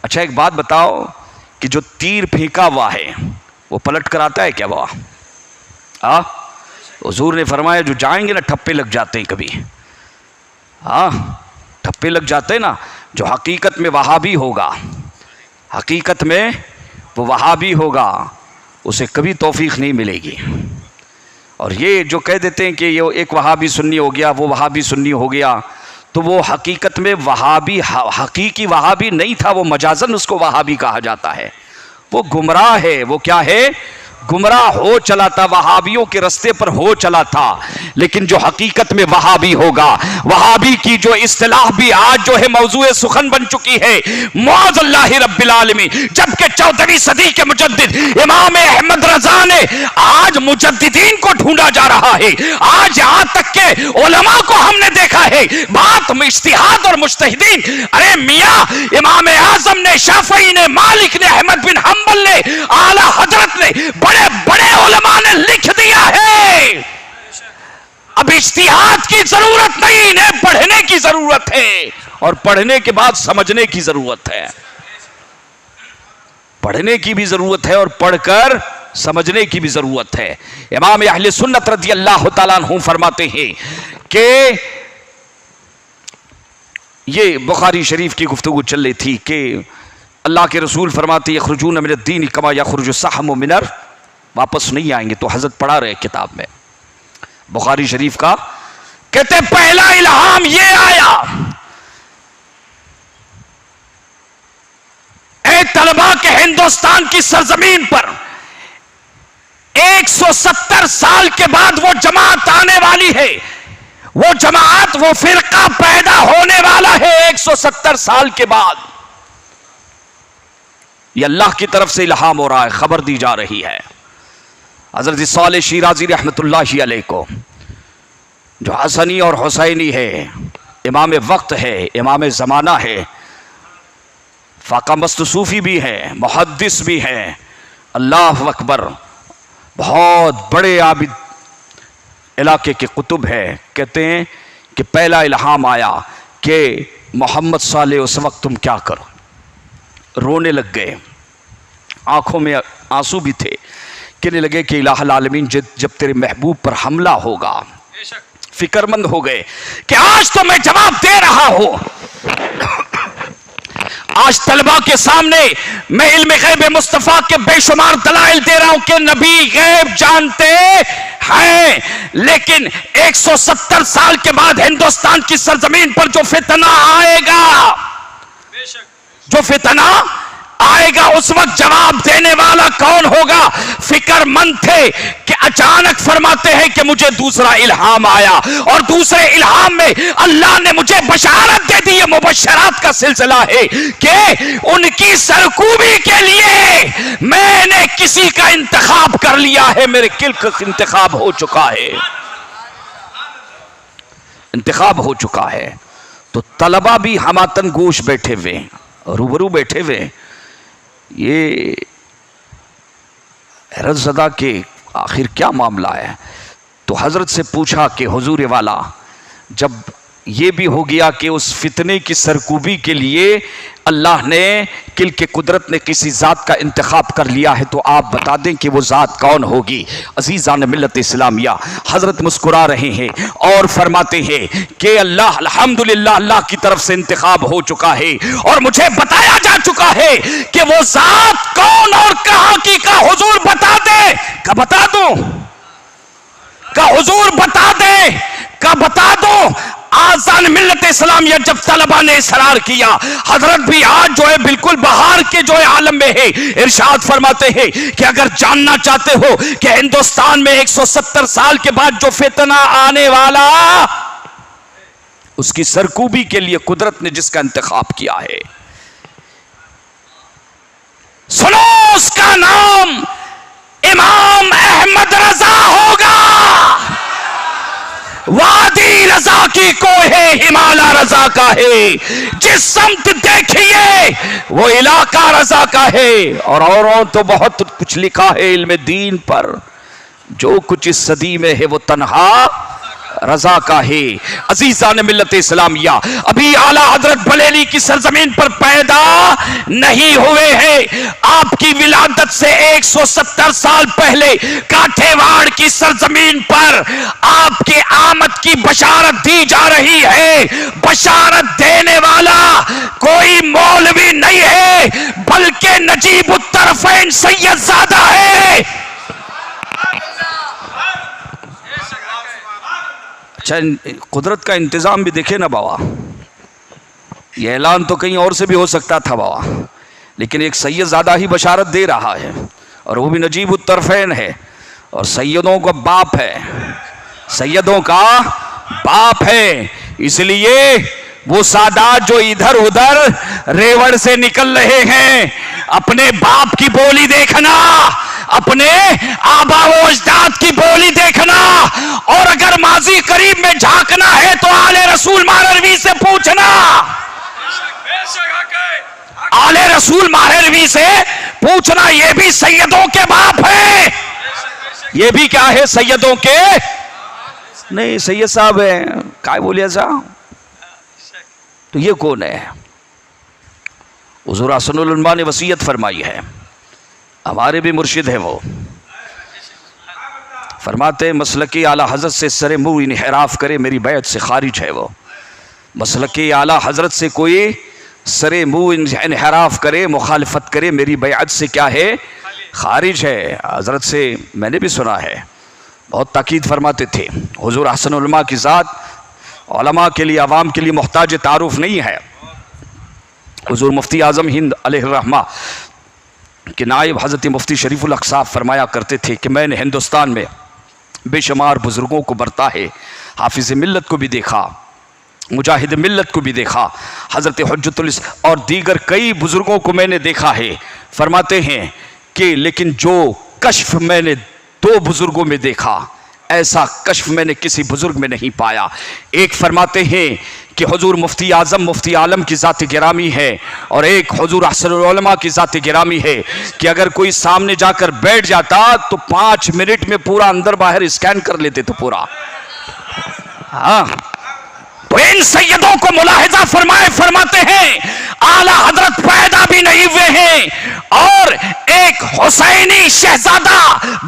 اچھا ایک بات بتاؤ کہ جو تیر پھینکا ہوا ہے وہ پلٹ کر آتا ہے کیا وہ؟ حضور نے فرمایا جو جائیں گے نا ٹھپے لگ جاتے ہیں کبھی، ٹھپے لگ جاتے ہیں نا، جو حقیقت میں وہابی ہوگا، حقیقت میں وہ وہابی ہوگا، اسے کبھی توفیق نہیں ملے گی۔ اور یہ جو کہہ دیتے ہیں کہ یہ ایک وہابی سنی ہو گیا، وہ وہابی سنی ہو گیا، تو وہ حقیقت میں وہابی، حقیقی وہابی نہیں تھا، وہ مجازن اس کو وہابی کہا جاتا ہے۔ وہ گمراہ ہے، وہ کیا ہے؟ گمراہ ہو چلا تھا، وہابیوں کے رستے پر ہو چلا تھا، لیکن جو حقیقت میں وہابی ہوگا، وہابی کی جو اصطلاح بھی آج جو ہے موضوع سخن بن چکی ہے، معاذ اللہ رب العالمین، جبکہ 14ویں صدی کے مجدد امام احمد رضا نے آج مجددین کو ڈھونڈا جا رہا ہے، آج یہاں تک کہ علماء کو ہم نے دیکھا ہے بات میں اجتہاد اور مجتہدین، ارے میاں امام اعظم نے، شافعی نے، مالک نے، احمد بن حنبل نے، اعلی حضرت نے، بڑے بڑے علماء نے لکھ دیا ہے، اب اجتہاد کی ضرورت نہیں، انہیں پڑھنے کی ضرورت ہے، اور پڑھنے کے بعد سمجھنے کی ضرورت ہے، پڑھنے کی بھی ضرورت ہے اور پڑھ کر سمجھنے کی بھی ضرورت ہے۔ امام اہل سنت رضی اللہ تعالیٰ عنہ فرماتے ہیں کہ یہ بخاری شریف کی گفتگو چل رہی تھی کہ اللہ کے رسول فرماتے یخرجون من الدین کما یخرج السہم من الرمح، واپس نہیں آئیں گے، تو حضرت پڑھا رہے کتاب میں بخاری شریف کا، کہتے پہلا الہام یہ آیا، اے طلبہ کے ہندوستان کی سرزمین پر 170 سال کے بعد وہ جماعت آنے والی ہے، وہ جماعت، وہ فرقہ پیدا ہونے والا ہے 170 سال کے بعد، یہ اللہ کی طرف سے الہام ہو رہا ہے، خبر دی جا رہی ہے۔ حضرت صالح شیرازی رحمت اللہ علیہ کو، جو حسنی اور حسینی ہے، امام وقت ہے، امام زمانہ ہے، فاقہ مست صوفی بھی ہے، محدث بھی ہے، اللہ اکبر، بہت بڑے عابد علاقے کے قطب ہے، کہتے ہیں کہ پہلا الہام آیا کہ محمد صالح اس وقت تم کیا کرو، رونے لگ گئے، آنکھوں میں آنسو بھی تھے، کہنے لگے کہ الہ العالمین جب تیرے محبوب پر حملہ ہوگا، فکر مند ہو گئے کہ آج تو میں جواب دے رہا ہوں، آج طلبہ کے سامنے میں علم غیب مصطفیٰ کے بے شمار دلائل دے رہا ہوں کہ نبی غیب جانتے ہیں، لیکن 170 سال کے بعد ہندوستان کی سرزمین پر جو فتنہ آئے گا، جو فتنہ آئے گا، اس وقت جواب دینے والا کون ہوگا؟ فکر مند تھے کہ اچانک فرماتے ہیں کہ مجھے دوسرا الہام آیا، اور دوسرے الہام میں اللہ نے مجھے بشارت دے دی، یہ مبشرات کا سلسلہ ہے کہ ان کی سرکوبی کے لیے میں نے کسی کا انتخاب کر لیا ہے، میرے کل کا انتخاب ہو چکا ہے، انتخاب ہو چکا ہے۔ تو طلبہ بھی ہماتن گوش بیٹھے ہوئے، روبرو بیٹھے ہوئے، یہ حیرت زدہ کہ آخر کیا معاملہ ہے۔ تو حضرت سے پوچھا کہ حضور والا، جب یہ بھی ہو گیا کہ اس فتنے کی سرکوبی کے لیے اللہ نے، کل کے قدرت نے کسی ذات کا انتخاب کر لیا ہے، تو آپ بتا دیں کہ وہ ذات کون ہوگی؟ عزیزان ملت اسلامیہ، حضرت مسکرا رہے ہیں اور فرماتے ہیں کہ اللہ، الحمدللہ اللہ کی طرف سے انتخاب ہو چکا ہے، اور مجھے بتایا جا چکا ہے کہ وہ ذات کون اور کہاں کی کا حضور بتا دے، کا بتا دوں، کا حضور بتا دے، کا بتا دوں۔ آذان ملت اسلامیہ جب طلبہ نے اصرار کیا، حضرت بھی آج جو ہے بالکل بہار کے جو ہے عالم میں ہے، ارشاد فرماتے ہیں کہ اگر جاننا چاہتے ہو کہ ہندوستان میں 170 سال کے بعد جو فتنہ آنے والا، اس کی سرکوبی کے لیے قدرت نے جس کا انتخاب کیا ہے، سنو اس کا نام امام احمد رضا ہوگا۔ وادی رضا کی کوہ ہمالا رضا کا ہے، جس سمت دیکھیے وہ علاقہ رضا کا ہے۔ اور اوروں تو بہت کچھ لکھا ہے علم دین پر، جو کچھ اس صدی میں ہے وہ تنہا رضا کا ہے۔ عزیزان ملت اسلامیہ، ابھی اعلیٰ حضرت بریلی کی سرزمین پر پیدا نہیں ہوئے ہیں، آپ کی ولادت سے 170 سال پہلے کاٹھے واڑ کی سرزمین پر آپ کی آمد کی بشارت دی جا رہی ہے۔ بشارت دینے والا کوئی مولوی نہیں ہے بلکہ نجیب الطرفین سید زادہ ہے۔ اچھا، قدرت کا انتظام بھی دیکھے نا بابا، یہ اعلان تو کہیں اور سے بھی ہو سکتا تھا بابا، لیکن ایک سید زادہ ہی بشارت دے رہا ہے، اور وہ بھی نجیب الطرفین ہے، اور سیدوں کا باپ ہے، سیدوں کا باپ ہے۔ اس لیے وہ سادات جو ادھر ادھر ریوڑ سے نکل رہے ہیں، اپنے باپ کی بولی دیکھنا، اپنے آبا و اجداد کی بولی دیکھنا، اور اگر ماضی قریب میں جھانکنا ہے تو آل رسول ماہروی سے پوچھنا، آل رسول ماہروی سے پوچھنا، یہ بھی سیدوں کے باپ ہے، یہ بھی کیا ہے، سیدوں کے نہیں، سید صاحب ہیں، کیا بولیا صاحب، تو یہ کون ہے؟ حضور حسن العلماء نے وصیت فرمائی ہے، ہمارے بھی مرشد ہیں، وہ فرماتے ہیں مسلکی اعلیٰ حضرت سے سر منہ انحراف کرے میری بیعت سے خارج ہے۔ وہ مسلکی اعلیٰ حضرت سے کوئی سر منہ انحراف کرے، مخالفت کرے، میری بیعت سے کیا ہے، خارج ہے۔ حضرت سے میں نے بھی سنا ہے، بہت تاکید فرماتے تھے، حضور حسن العلماء کی ذات علماء کے لیے، عوام کے لیے محتاج تعارف نہیں ہے۔ حضور مفتی اعظم ہند علیہ الرحمہ کہ نائب حضرت مفتی شریف الاقصاب فرمایا کرتے تھے کہ میں نے ہندوستان میں بے شمار بزرگوں کو برتا ہے، حافظ ملت کو بھی دیکھا، مجاہد ملت کو بھی دیکھا، حضرت حجت اور دیگر کئی بزرگوں کو میں نے دیکھا ہے۔ فرماتے ہیں کہ لیکن جو کشف میں نے 2 بزرگوں میں دیکھا، ایسا کشف میں نے کسی بزرگ میں نہیں پایا۔ ایک فرماتے ہیں کہ حضور مفتی اعظم مفتی عالم کی ذات گرامی ہے، اور ایک حضور احسن العلماء کی ذات گرامی ہے کہ اگر کوئی سامنے جا کر بیٹھ جاتا تو 5 منٹ میں پورا اندر باہر اسکین کر لیتے تو پورا۔ ہاں، تو ان سیدوں کو ملاحظہ فرمائے، فرماتے ہیں اعلیٰ حضرت پیدا بھی نہیں ہوئے ہیں، اور ایک حسینی شہزادہ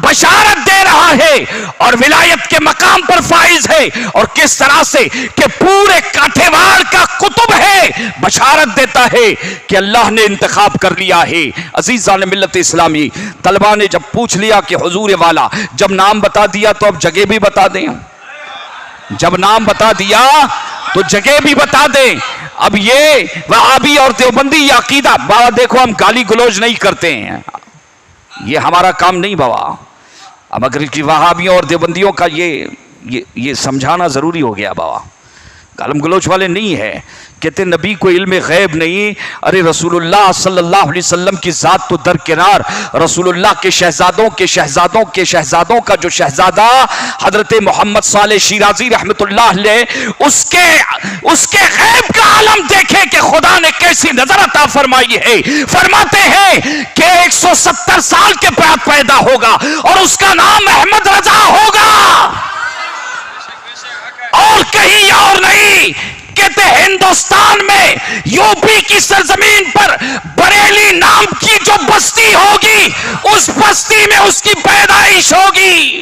بشارت دے رہا ہے اور ولایت کے مقام پر فائز ہے، اور کس طرح سے کہ پورے کاٹھے واڑ کا قطب ہے، بشارت دیتا ہے کہ اللہ نے انتخاب کر لیا ہے۔ عزیزان ملت اسلامی، طلبہ نے جب پوچھ لیا کہ حضور والا، جب نام بتا دیا تو اب جگہ بھی بتا دیں، جب نام بتا دیا تو جگہ بھی بتا دیں۔ اب یہ وہابی اور دیوبندی یہ عقیدہ، بابا دیکھو ہم گالی گلوچ نہیں کرتے ہیں، یہ ہمارا کام نہیں بابا، اب اگر کی وہابیوں اور دیوبندیوں کا یہ سمجھانا ضروری ہو گیا بابا، گالم گلوچ والے نہیں ہیں، کہتے نبی کو علم غیب نہیں، ارے رسول اللہ صلی اللہ علیہ وسلم کی ذات تو درکنار، رسول اللہ کے شہزادوں کے شہزادوں کے شہزادوں کا جو شہزادہ حضرت محمد صالح شیرازی رحمت اللہ علیہ، اس کے غیب کا عالم دیکھے کہ خدا نے کیسی نظر عطا فرمائی ہے۔ فرماتے ہیں کہ 170 سال کے بعد پیدا ہوگا اور اس کا نام احمد رضا ہوگا، اور کہیں اور نہیں۔ کہتے ہندوستان میں یو پی کی سرزمین پر بریلی نام کی جو بستی ہوگی، اس بستی میں اس کی پیدائش ہوگی۔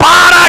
12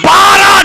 12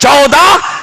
14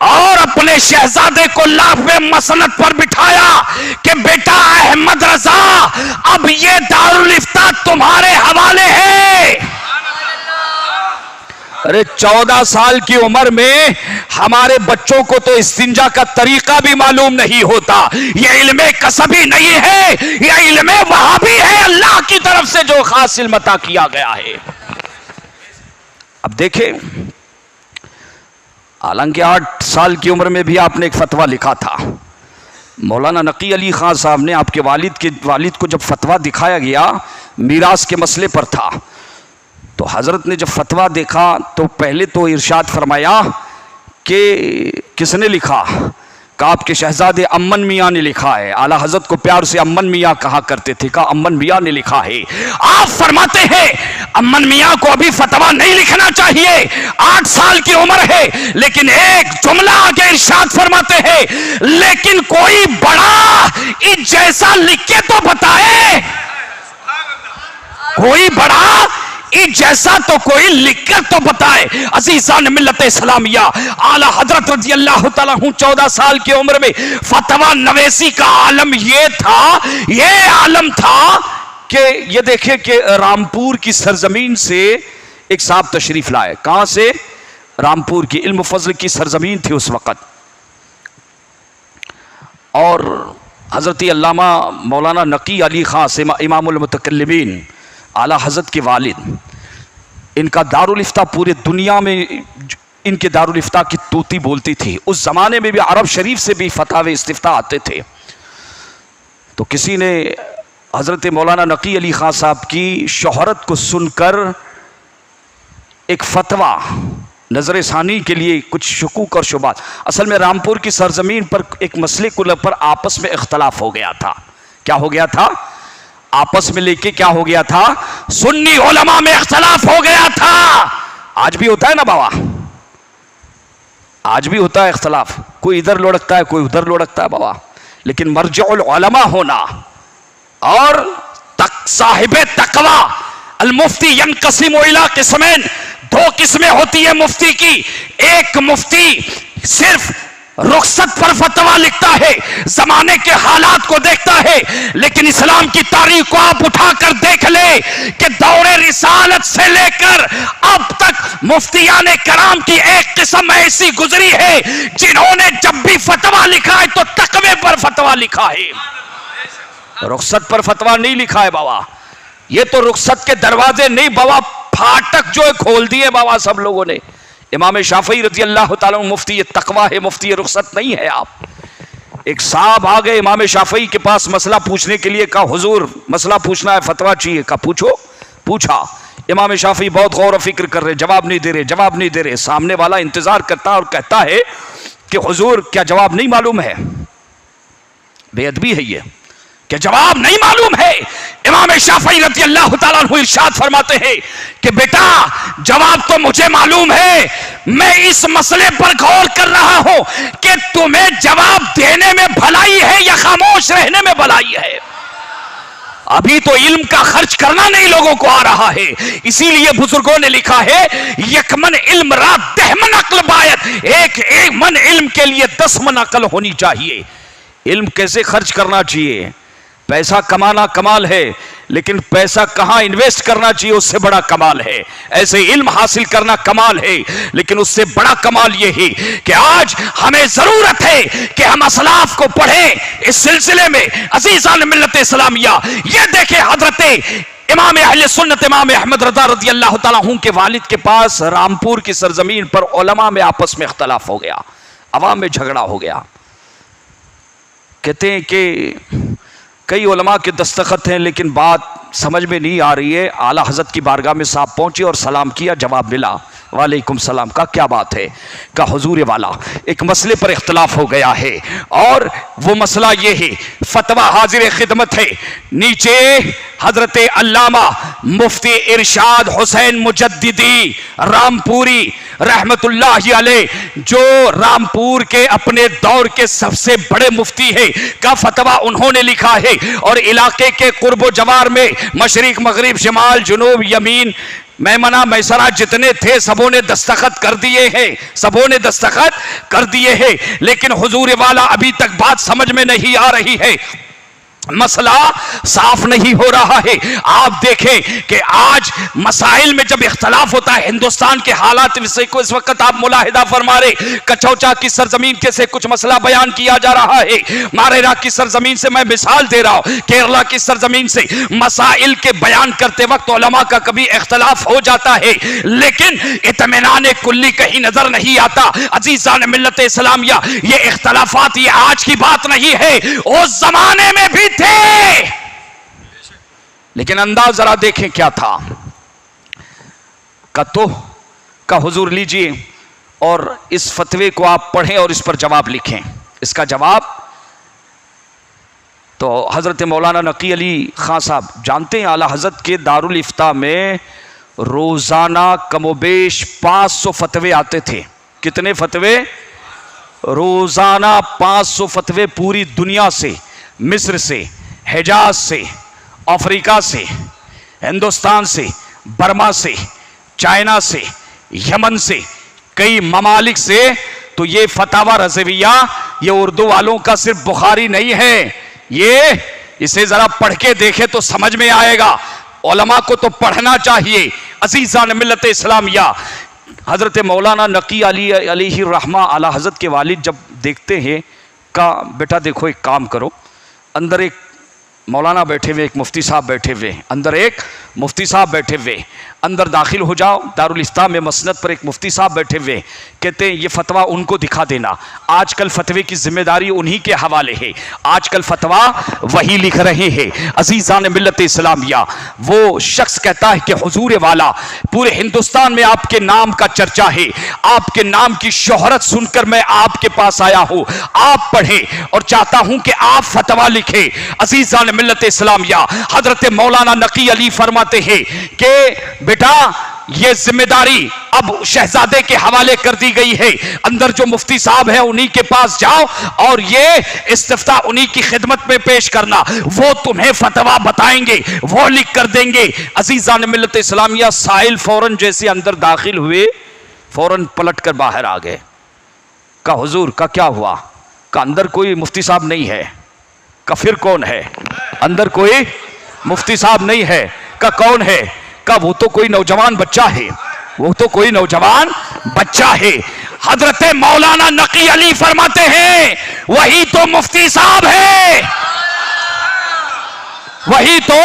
اور اپنے شہزادے کو لاپِ مسند پر بٹھایا کہ بیٹا احمد رضا اب یہ دارالفتاء تمہارے حوالے ہے۔ ارے 14 سال کی عمر میں ہمارے بچوں کو تو استنجا کا طریقہ بھی معلوم نہیں ہوتا۔ یہ علم کسبی نہیں ہے، یہ علم وہابی ہے، اللہ کی طرف سے جو خاص علم عطا کیا گیا ہے۔ اب دیکھیں، حالانکہ 8 سال کی عمر میں بھی آپ نے ایک فتویٰ لکھا تھا۔ مولانا نقی علی خان صاحب نے آپ کے والد کو جب فتویٰ دکھایا گیا، میراث کے مسئلے پر تھا، تو حضرت نے جب فتویٰ دیکھا تو پہلے تو ارشاد فرمایا کہ کس نے لکھا؟ کہا آپ کے شہزادے امن میاں نے لکھا ہے۔ اعلیٰ حضرت کو پیار سے امن میاں کہا کرتے تھے، کہا امن میاں نے لکھا ہے۔ آپ فرماتے ہیں امن میاں کو ابھی فتویٰ نہیں لکھنا چاہیے، 8 سال کی عمر ہے، لیکن ایک جملہ آگے ارشاد فرماتے ہیں لیکن کوئی بڑا اس جیسا لکھ کے تو بتائے، کوئی بڑا اس جیسا تو کوئی لکھ کر تو بتائے۔ عزیزان ملت اسلامیہ، اعلیٰ حضرت رضی اللہ تعالیٰ عنہ 14 سال کی عمر میں فتویٰ نویسی کا عالم یہ عالم تھا کہ یہ دیکھیں کہ رامپور کی سرزمین سے ایک صاحب تشریف لائے۔ کہاں سے؟ رامپور کی، علم و فضل کی سرزمین تھی اس وقت، اور حضرت علامہ مولانا نقی علی خان سے امام المتکلمین اعلیٰ حضرت کے والد، ان کا دارالفتاء پورے دنیا میں ان کے دارالفتاء کی طوطی بولتی تھی۔ اس زمانے میں بھی عرب شریف سے بھی فتاوی استفتاء آتے تھے۔ تو کسی نے حضرت مولانا نقی علی خان صاحب کی شہرت کو سن کر ایک فتویٰ نظر ثانی کے لیے کچھ شکوک اور شبہات، اصل میں رامپور کی سرزمین پر ایک مسئلے کو پر آپس میں اختلاف ہو گیا تھا۔ کیا ہو گیا تھا؟ آپس میں لے کے کیا ہو گیا تھا؟ سنی علماء میں اختلاف ہو گیا تھا۔ آج بھی ہوتا ہے نا بابا، آج بھی ہوتا ہے اختلاف، کوئی ادھر لڑکتا ہے کوئی ادھر لڑکتا ہے بابا، لیکن مرجع العلماء ہونا اور صاحب تقوی المفتی ینقسم الی قسمین، 2 قسمیں ہوتی ہے مفتی کی۔ ایک مفتی صرف رخصت پر فتویٰ لکھتا ہے، زمانے کے حالات کو دیکھتا ہے، لیکن اسلام کی تاریخ کو آپ اٹھا کر دیکھ لیں کہ دور رسالت سے لے کر اب تک مفتیان کرام کی ایک قسم ایسی گزری ہے جنہوں نے جب بھی فتویٰ لکھا ہے تو تقوی پر فتویٰ لکھا ہے، رخصت پر فتویٰ نہیں لکھا ہے بابا۔ یہ تو رخصت کے دروازے نہیں بابا، پھاٹک جو ہے کھول دیے بابا سب لوگوں نے۔ امام شافعی رضی اللہ تعالیٰ مفتی تقوی ہے، مفتی رخصت نہیں ہے آپ۔ ایک صاحب آ گئے امام شافعی کے پاس مسئلہ پوچھنے کے لیے، کہا حضور مسئلہ پوچھنا ہے، فتویٰ چاہیے۔ کہا پوچھو۔ پوچھا، امام شافعی بہت غور و فکر کر رہے، جواب نہیں دے رہے۔ سامنے والا انتظار کرتا اور کہتا ہے کہ حضور کیا جواب نہیں معلوم ہے؟ بے ادبی ہے یہ کہ جواب نہیں معلوم ہے۔ امام شافعی رضی اللہ تعالیٰ عنہ ارشاد فرماتے ہیں کہ بیٹا جواب تو مجھے معلوم ہے، میں اس مسئلے پر غور کر رہا ہوں کہ تمہیں جواب دینے میں بھلائی ہے یا خاموش رہنے میں بھلائی ہے۔ ابھی تو علم کا خرچ کرنا نہیں لوگوں کو آ رہا ہے، اسی لیے بزرگوں نے لکھا ہے یک من علم را 10 من عقل باید، ایک من علم کے لیے 10 من عقل ہونی چاہیے۔ علم کیسے خرچ کرنا چاہیے؟ پیسہ کمانا کمال ہے، لیکن پیسہ کہاں انویسٹ کرنا چاہیے اس سے بڑا کمال ہے۔ ایسے علم حاصل کرنا کمال ہے، لیکن اس سے بڑا کمال یہ ہے کہ آج ہمیں ضرورت ہے کہ ہم اسلاف کو پڑھیں۔ اس سلسلے میں عزیزان ملت اسلامیہ یہ دیکھیں، حضرت امام اہل سنت امام احمد رضا رضی اللہ تعالیٰ عنہ کے والد کے پاس رامپور کی سرزمین پر علماء میں آپس میں اختلاف ہو گیا، عوام میں جھگڑا ہو گیا۔ کہتے ہیں کہ کئی علماء کے دستخط ہیں لیکن بات سمجھ میں نہیں آ رہی ہے۔ اعلیٰ حضرت کی بارگاہ میں صاحب پہنچے اور سلام کیا، جواب ملا، وعلیکم السلام۔ کا کیا بات ہے؟ کا حضور والا ایک مسئلے پر اختلاف ہو گیا ہے، اور وہ مسئلہ یہ ہے، فتویٰ حاضر خدمت ہے۔ نیچے حضرت علامہ مفتی ارشاد حسین مجددی رامپوری رحمت اللہ علیہ، جو رامپور کے اپنے دور کے سب سے بڑے مفتی ہے، کا فتویٰ انہوں نے لکھا ہے، اور علاقے کے قرب و جوار میں مشرق مغرب شمال جنوب یمین میمنہ میسرہ جتنے تھے سبوں نے دستخط کر دیے ہیں، سبوں نے دستخط کر دیے ہیں، لیکن حضور والا ابھی تک بات سمجھ میں نہیں آ رہی ہے، مسئلہ صاف نہیں ہو رہا ہے۔ آپ دیکھیں کہ آج مسائل میں جب اختلاف ہوتا ہے، ہندوستان کے حالات سے کو اس وقت آپ ملاحظہ فرما رہے، کچوچا کی سرزمین کے سے کچھ مسئلہ بیان کیا جا رہا ہے، ماریرا کی سرزمین سے میں مثال دے رہا ہوں، کیرلا کی سرزمین سے مسائل کے بیان کرتے وقت علماء کا کبھی اختلاف ہو جاتا ہے، لیکن اطمینان کلی کہیں نظر نہیں آتا۔ عزیزان ملت اسلامیہ، یہ اختلافات یہ آج کی بات نہیں ہے، اس زمانے میں بھی تھے، لیکن انداز ذرا دیکھیں کیا تھا۔ کا حضور لیجئے اور اس فتوے کو آپ پڑھیں اور اس پر جواب لکھیں۔ اس کا جواب تو حضرت مولانا نقی علی خان صاحب جانتے ہیں، اعلیٰ حضرت کے دارالافتاء میں روزانہ کم و بیش 500 فتوے آتے تھے۔ کتنے فتوے؟ روزانہ 500 فتوے پوری دنیا سے، مصر سے، حجاز سے، افریقہ سے، ہندوستان سے، برما سے، چائنا سے، یمن سے، کئی ممالک سے۔ تو یہ فتاوی رضویہ یہ اردو والوں کا صرف بخاری نہیں ہے، یہ اسے ذرا پڑھ کے دیکھے تو سمجھ میں آئے گا۔ علماء کو تو پڑھنا چاہیے۔ عزیزان ملت اسلامیہ، حضرت مولانا نقی علی علیہ الرحمہ اعلیٰ حضرت کے والد جب دیکھتے ہیں کہا بیٹا دیکھو ایک کام کرو، اندر ایک مولانا بیٹھے ہوئے، ایک مفتی صاحب بیٹھے ہوئے، اندر ایک مفتی صاحب بیٹھے ہوئے، اندر داخل ہو جاؤ۔ دارالافتاء میں مسند پر ایک مفتی صاحب بیٹھے ہوئے، کہتے ہیں یہ فتویٰ ان کو دکھا دینا، آج کل فتوے کی ذمہ داری انہی کے حوالے ہے، آج کل فتویٰ وہی لکھ رہے ہیں۔ عزیزان ملت اسلامیہ، وہ شخص کہتا ہے کہ حضور والا پورے ہندوستان میں آپ کے نام کا چرچا ہے، آپ کے نام کی شہرت سن کر میں آپ کے پاس آیا ہوں، آپ پڑھیں اور چاہتا ہوں کہ آپ فتویٰ لکھیں۔ عزیزان ملت اسلامیہ، حضرت مولانا نقی علی فرماتے ہیں کہ بیٹا یہ ذمہ داری اب شہزادے کے حوالے کر دی گئی ہے، اندر جو مفتی صاحب ہیں انہی کے پاس جاؤ اور یہ استفتاء انہی کی خدمت میں پیش کرنا، وہ تمہیں فتویٰ بتائیں گے، وہ لکھ کر دیں گے۔ عزیزان ملت اسلامیہ، سائل فوراً جیسے اندر داخل ہوئے فوراً پلٹ کر باہر آ گئے۔ کہا حضور کا کیا ہوا؟ کہا اندر کوئی مفتی صاحب نہیں ہے۔ کہا پھر کون ہے؟ اندر کوئی مفتی صاحب نہیں ہے۔ کہا کون ہے؟ کہا وہ تو کوئی نوجوان بچہ ہے، وہ تو کوئی نوجوان بچہ ہے۔ حضرت مولانا نقی علی فرماتے ہیں وہی تو مفتی صاحب ہے، وہی تو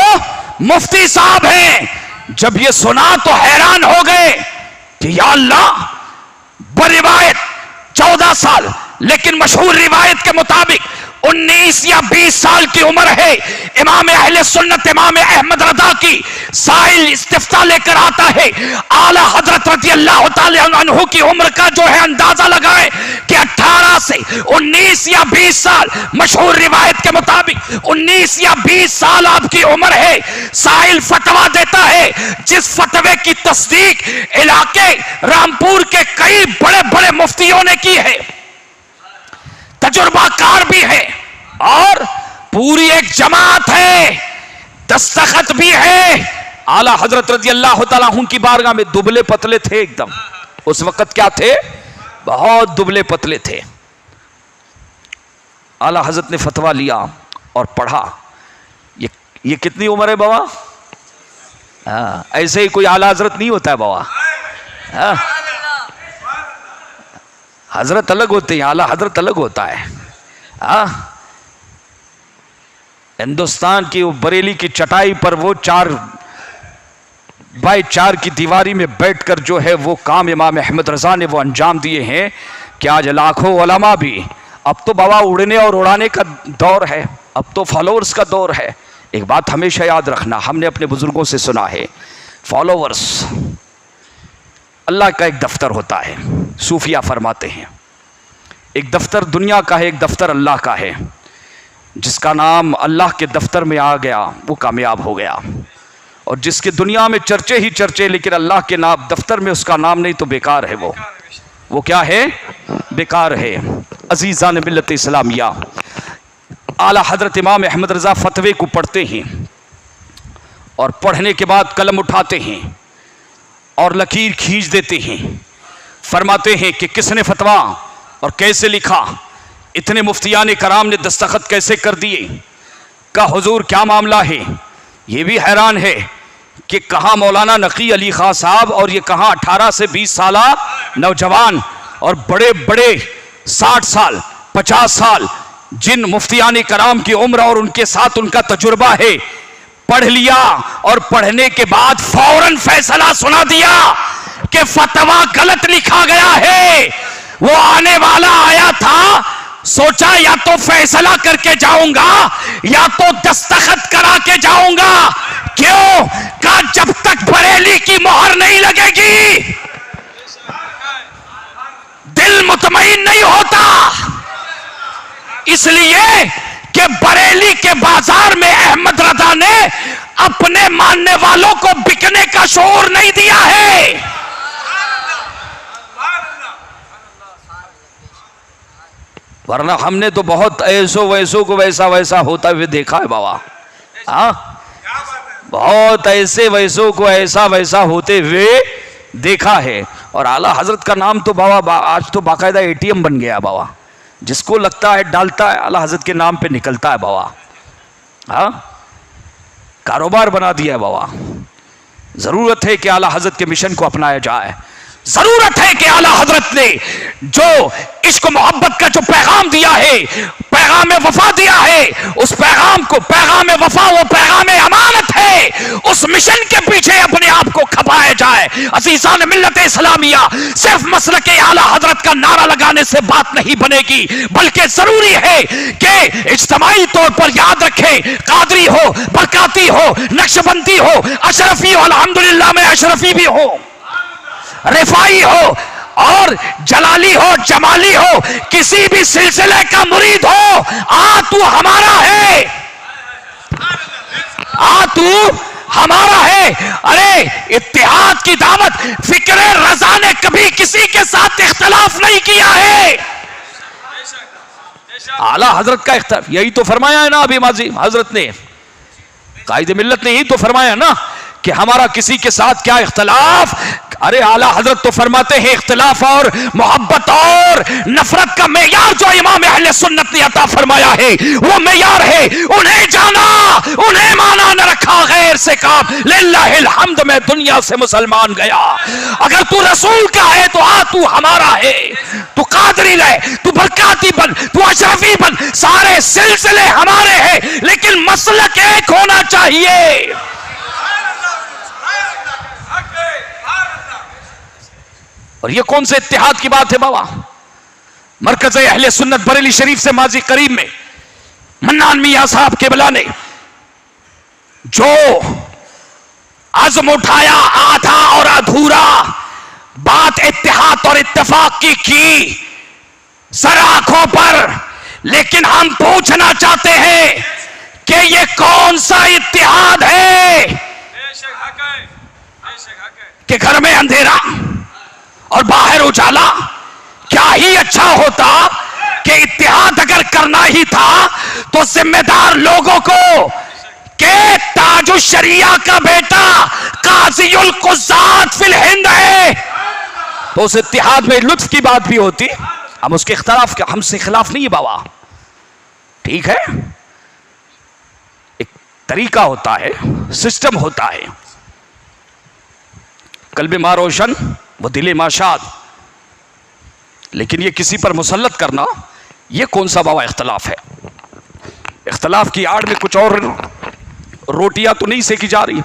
مفتی صاحب ہیں۔ جب یہ سنا تو حیران ہو گئے کہ یا اللہ، بروایت 14 سال، لیکن مشہور روایت کے مطابق 19 یا 20 سال کی عمر ہے۔ امام اہل سنت امام احمد رضا کی سائل استفتاء لے کر آتا ہے، اعلی حضرت رضی اللہ تعالی عنہ کی عمر کا جو ہے اندازہ لگائے کہ 18 سے 19 یا 20 سال، مشہور روایت کے مطابق 19 یا 20 سال آپ کی عمر ہے۔ سائل فتویٰ دیتا ہے، جس فتوے کی تصدیق علاقے رامپور کے کئی بڑے بڑے مفتیوں نے کی ہے، تجربہ کار بھی ہے، اور پوری ایک جماعت ہے، دستخط بھی ہے۔ اعلی حضرت رضی اللہ تعالیٰ عنہ کی بارگاہ میں دبلے پتلے تھے ایک دم، اس وقت کیا تھے؟ بہت دبلے پتلے تھے۔ اعلی حضرت نے فتویٰ لیا اور پڑھا۔ یہ کتنی عمر ہے بابا؟ ایسے ہی کوئی اعلی حضرت نہیں ہوتا ہے بابا، حضرت الگ ہوتے ہیں، اعلی حضرت الگ ہوتا ہے۔ ہندوستان کی وہ بریلی کی چٹائی پر وہ 4x4 کی دیواری میں بیٹھ کر جو ہے وہ کام امام احمد رضا نے وہ انجام دیے ہیں کہ آج لاکھوں علماء بھی، اب تو بابا اڑنے اور اڑانے کا دور ہے، اب تو فالوورز کا دور ہے۔ ایک بات ہمیشہ یاد رکھنا، ہم نے اپنے بزرگوں سے سنا ہے، فالوورز اللہ کا ایک دفتر ہوتا ہے۔ صوفیہ فرماتے ہیں ایک دفتر دنیا کا ہے، ایک دفتر اللہ کا ہے۔ جس کا نام اللہ کے دفتر میں آ گیا وہ کامیاب ہو گیا، اور جس کے دنیا میں چرچے ہی چرچے لیکن اللہ کے نام دفتر میں اس کا نام نہیں تو بیکار ہے، وہ کیا ہے؟ بیکار ہے۔ عزیزان ملت اسلامیہ، اعلیٰ حضرت امام احمد رضا فتوے کو پڑھتے ہیں، اور پڑھنے کے بعد قلم اٹھاتے ہیں اور لکیر کھینچ دیتے ہیں، فرماتے ہیں کہ کس نے فتویٰ اور کیسے لکھا، اتنے مفتیان کرام نے دستخط کیسے کر دیے، کہ حضور کیا معاملہ ہے؟ یہ بھی حیران ہے کہ کہاں مولانا نقی علی خان صاحب اور یہ کہاں 18 سے 20 سالہ نوجوان اور بڑے بڑے 60 سال 50 سال جن مفتیان کرام کی عمر اور ان کے ساتھ ان کا تجربہ ہے، پڑھ لیا اور پڑھنے کے بعد فوراً فیصلہ سنا دیا کہ فتویٰ غلط لکھا گیا ہے۔ وہ آنے والا آیا تھا، سوچا یا تو فیصلہ کر کے جاؤں گا یا تو دستخط کرا کے جاؤں گا، کیوں؟ کہ جب تک بریلی کی مہر نہیں لگے گی دل مطمئن نہیں ہوتا، اس لیے کہ بریلی کے بازار میں احمد رضا نے اپنے ماننے والوں کو بکنے کا شعور نہیں دیا ہے۔ ورنہ ہم نے تو بہت ایسو ویسو کو ویسا ویسا ہوتا ہوئے دیکھا ہے بابا، ہاں بہت ایسے ویسو کو ایسا ویسا ہوتے ہوئے دیکھا ہے۔ اور اعلیٰ حضرت کا نام تو بابا آج تو باقاعدہ اے ٹی ایم بن گیا بابا، جس کو لگتا ہے ڈالتا ہے، اعلیٰ حضرت کے نام پہ نکلتا ہے بابا، ہاں کاروبار بنا دیا ہے بابا۔ ضرورت ہے کہ اعلیٰ حضرت کے مشن کو اپنایا جائے، ضرورت ہے کہ اعلیٰ حضرت نے جو عشق و محبت کا جو پیغام دیا ہے، پیغام وفا دیا ہے، اس پیغام کو پیغام وفا وہ پیغام امانت ہے، اس مشن کے پیچھے اپنے آپ کو کھپایا جائے۔ عزیزان ملت اسلامیہ، صرف مسلک اعلیٰ حضرت کا نعرہ لگانے سے بات نہیں بنے گی، بلکہ ضروری ہے کہ اجتماعی طور پر یاد رکھیں، قادری ہو، برکاتی ہو، نقشبندی ہو، اشرفی ہو، الحمدللہ میں اشرفی بھی ہوں، رفائی ہو اور جلالی ہو، جمالی ہو، کسی بھی سلسلے کا مرید ہو، تو ہمارا ہے، تو ہمارا ہے۔ ارے اتحاد کی دعوت، فکر رضا نے کبھی کسی کے ساتھ اختلاف نہیں کیا ہے۔ اعلیٰ حضرت کا اختلاف یہی تو فرمایا ہے نا، ابھی ماضی حضرت نے، قائد ملت نے یہی تو فرمایا نا کہ ہمارا کسی کے ساتھ کیا اختلاف۔ ارے اعلیٰ حضرت تو فرماتے ہیں اختلاف اور محبت اور نفرت کا معیار جو امام اہل سنت نے عطا فرمایا ہے وہ معیار ہے، انہیں جانا انہیں مانا نہ رکھا، غیر سے کام، للہ الحمد میں دنیا سے مسلمان گیا۔ اگر تو رسول کا ہے تو تو ہمارا ہے، تو قادری لے، تو برکاتی بن، تو اشرفی بن، سارے سلسلے ہمارے ہیں، لیکن مسلک ایک ہونا چاہیے۔ اور یہ کون سے اتحاد کی بات ہے بابا؟ مرکز اہل سنت بریلی شریف سے ماضی قریب میں منان میاں صاحب قبلہ نے جو عزم اٹھایا، آدھا اور ادھورا بات اتحاد اور اتفاق کی سر آنکھوں پر، لیکن ہم پوچھنا چاہتے ہیں کہ یہ کون سا اتحاد ہے کہ گھر میں اندھیرا اور باہر اجالا؟ کیا ہی اچھا ہوتا کہ اتحاد اگر کرنا ہی تھا تو ذمہ دار لوگوں کو کہ تاج الشریعہ کا بیٹا قاضی القضات فی الہند ہے، تو اس اتحاد میں لطف کی بات بھی ہوتی۔ ہم اس کے اختلاف ہم سے خلاف نہیں ہے بابا، ٹھیک ہے، ایک طریقہ ہوتا ہے، سسٹم ہوتا ہے، قلب ماں روشن وہ دل ماں شاد، لیکن یہ کسی پر مسلط کرنا یہ کون سا بابا اختلاف ہے؟ اختلاف کی آڑ میں کچھ اور روٹیاں تو نہیں سیکی جا رہی۔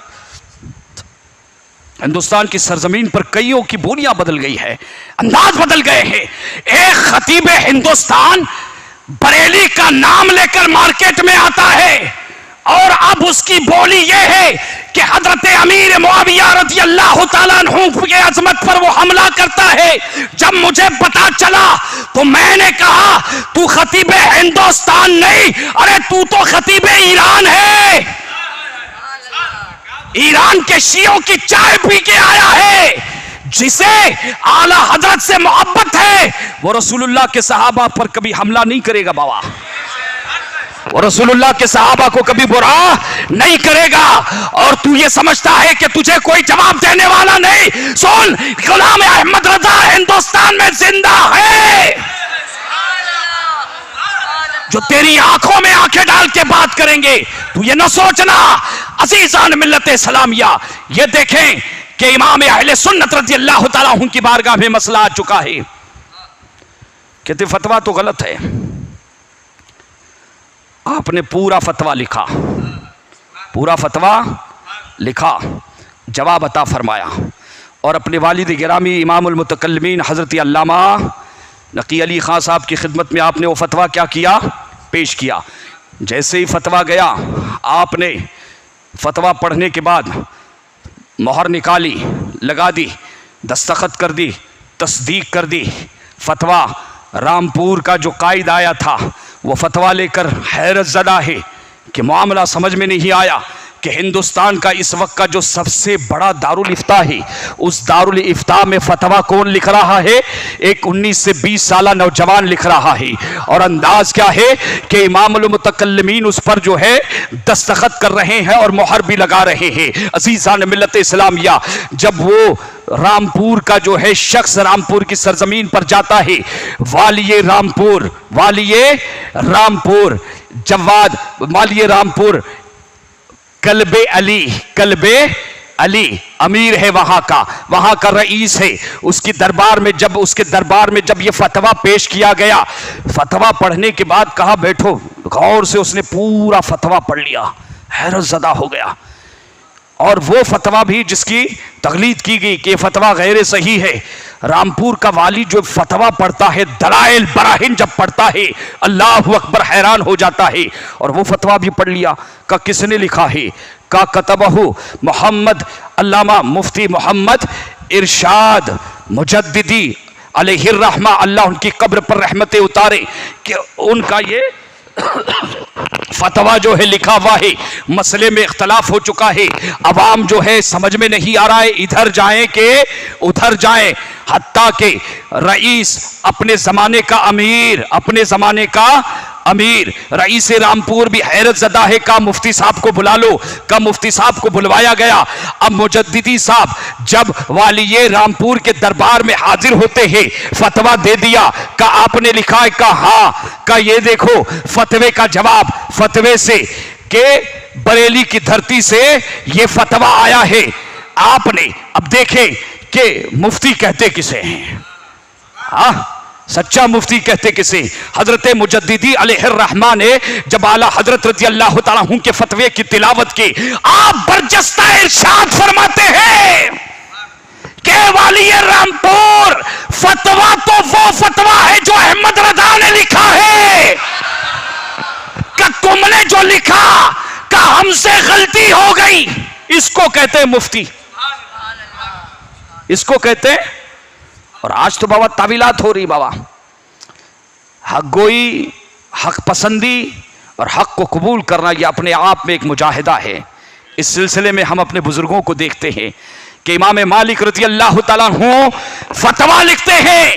ہندوستان کی سرزمین پر کئیوں کی بولیاں بدل گئی ہے، انداز بدل گئے ہیں۔ ایک خطیب ہندوستان بریلی کا نام لے کر مارکیٹ میں آتا ہے اور اب اس کی بولی یہ ہے کہ حضرت امیر معاویہ رضی اللہ تعالیٰ عنہ کی عظمت پر وہ حملہ کرتا ہے۔ جب مجھے پتا چلا تو میں نے کہا تو خطیب ہندوستان نہیں، ارے تو خطیب ایران ہے، ایران کے شیعوں کی چائے پی کے آیا ہے۔ جسے اعلیٰ حضرت سے محبت ہے وہ رسول اللہ کے صحابہ پر کبھی حملہ نہیں کرے گا بابا، وہ رسول اللہ کے صحابہ کو کبھی برا نہیں کرے گا، اور تو یہ سمجھتا ہے کہ تجھے کوئی جواب دینے والا نہیں، سن، غلام احمد رضا ہندوستان میں زندہ ہے، جو تیری آنکھوں میں آنکھیں ڈال کے بات کریں گے۔ تو یہ نہ سوچنا عزیزان ملت اسلامیہ، یہ دیکھیں کہ امام اہل سنت رضی اللہ تعالیٰ عنہ کی بارگاہ میں مسئلہ آ چکا ہے، کہتے فتویٰ تو غلط ہے۔ آپ نے پورا فتویٰ لکھا، پورا فتویٰ لکھا، جواب عطا فرمایا، اور اپنے والد گرامی امام المتکلمین حضرت علامہ نقی علی خان صاحب کی خدمت میں آپ نے وہ فتویٰ کیا کیا؟ پیش کیا۔ جیسے ہی فتویٰ گیا، آپ نے فتویٰ پڑھنے کے بعد مہر نکالی، لگا دی، دستخط کر دی، تصدیق کر دی۔ فتویٰ رامپور کا جو قائد آیا تھا وہ فتویٰ لے کر حیرت زدہ ہے کہ معاملہ سمجھ میں نہیں آیا کہ ہندوستان کا اس وقت کا جو سب سے بڑا دارالافتاء ہے، اس دارالافتاء میں فتویٰ کون لکھ رہا ہے؟ ایک 19 سے 20 سالہ نوجوان لکھ رہا ہے، اور انداز کیا ہے کہ امام المتکلمین اس پر جو ہے دستخط کر رہے ہیں اور مہر بھی لگا رہے ہیں۔ عزیزان ملت اسلامیہ، جب وہ رامپور کا جو ہے شخص رامپور کی سرزمین پر جاتا ہے، والی رامپور جواد، والی رامپور کلب علی امیر ہے، وہاں کا رئیس ہے، اس کے دربار میں جب یہ فتویٰ پیش کیا گیا، فتویٰ پڑھنے کے بعد کہا بیٹھو، غور سے اس نے پورا فتویٰ پڑھ لیا، حیرت زدہ ہو گیا، اور وہ فتویٰ بھی جس کی تغلید کی گئی کہ یہ فتویٰ غیر صحیح ہے۔ رامپور کا والی جو فتویٰ پڑھتا ہے، دلائل براہین جب پڑھتا ہے، اللہ اکبر، حیران ہو جاتا ہے، اور وہ فتویٰ بھی پڑھ لیا۔ کہ کس نے لکھا ہے؟ کا کتبہ محمد علامہ مفتی محمد ارشاد مجددی علیہ الرحمہ، اللہ ان کی قبر پر رحمتیں اتارے، کہ ان کا یہ فتویٰ جو ہے لکھا ہوا ہے، مسئلے میں اختلاف ہو چکا ہے، عوام جو ہے سمجھ میں نہیں آ رہا ہے ادھر جائیں کہ ادھر جائیں، حتیٰ کہ رئیس اپنے زمانے کا امیر رئیس رامپور بھی حیرت زدہ ہے، کہا مفتی صاحب کو بلا لو، کہا مفتی صاحب کو بلوایا گیا۔ اب مجددی صاحب جب والی رامپور کے دربار میں حاضر ہوتے ہیں، فتویٰ دے دیا، کہا آپ نے لکھا ہے؟ کہا ہاں، کہا یہ دیکھو فتوے کا جواب، فتوے سے کہ بریلی کی دھرتی سے یہ فتویٰ آیا ہے۔ آپ نے اب دیکھیں کہ مفتی کہتے کسے ہیں؟ سچا مفتی کہتے کسے؟ حضرت مجددی علیہ الرحمہ نے جب اعلیٰ حضرت رضی اللہ تعالیٰ عنہ کے فتوے کی تلاوت کی، آپ برجستہ ارشاد فرماتے ہیں کہ والی رامپور، فتویٰ تو وہ فتویٰ ہے جو احمد رضا نے لکھا ہے، کہ تم نے جو لکھا کہ ہم سے غلطی ہو گئی، اس کو کہتے ہیں مفتی، اس کو کہتے ہیں۔ اور آج تو بابا تعویلات ہو رہی، بابا حق گوئی، حق پسندی اور حق کو قبول کرنا یہ اپنے آپ میں ایک مجاہدہ ہے۔ اس سلسلے میں ہم اپنے بزرگوں کو دیکھتے ہیں کہ امام مالک رضی اللہ تعالیٰ عنہ فتویٰ لکھتے ہیں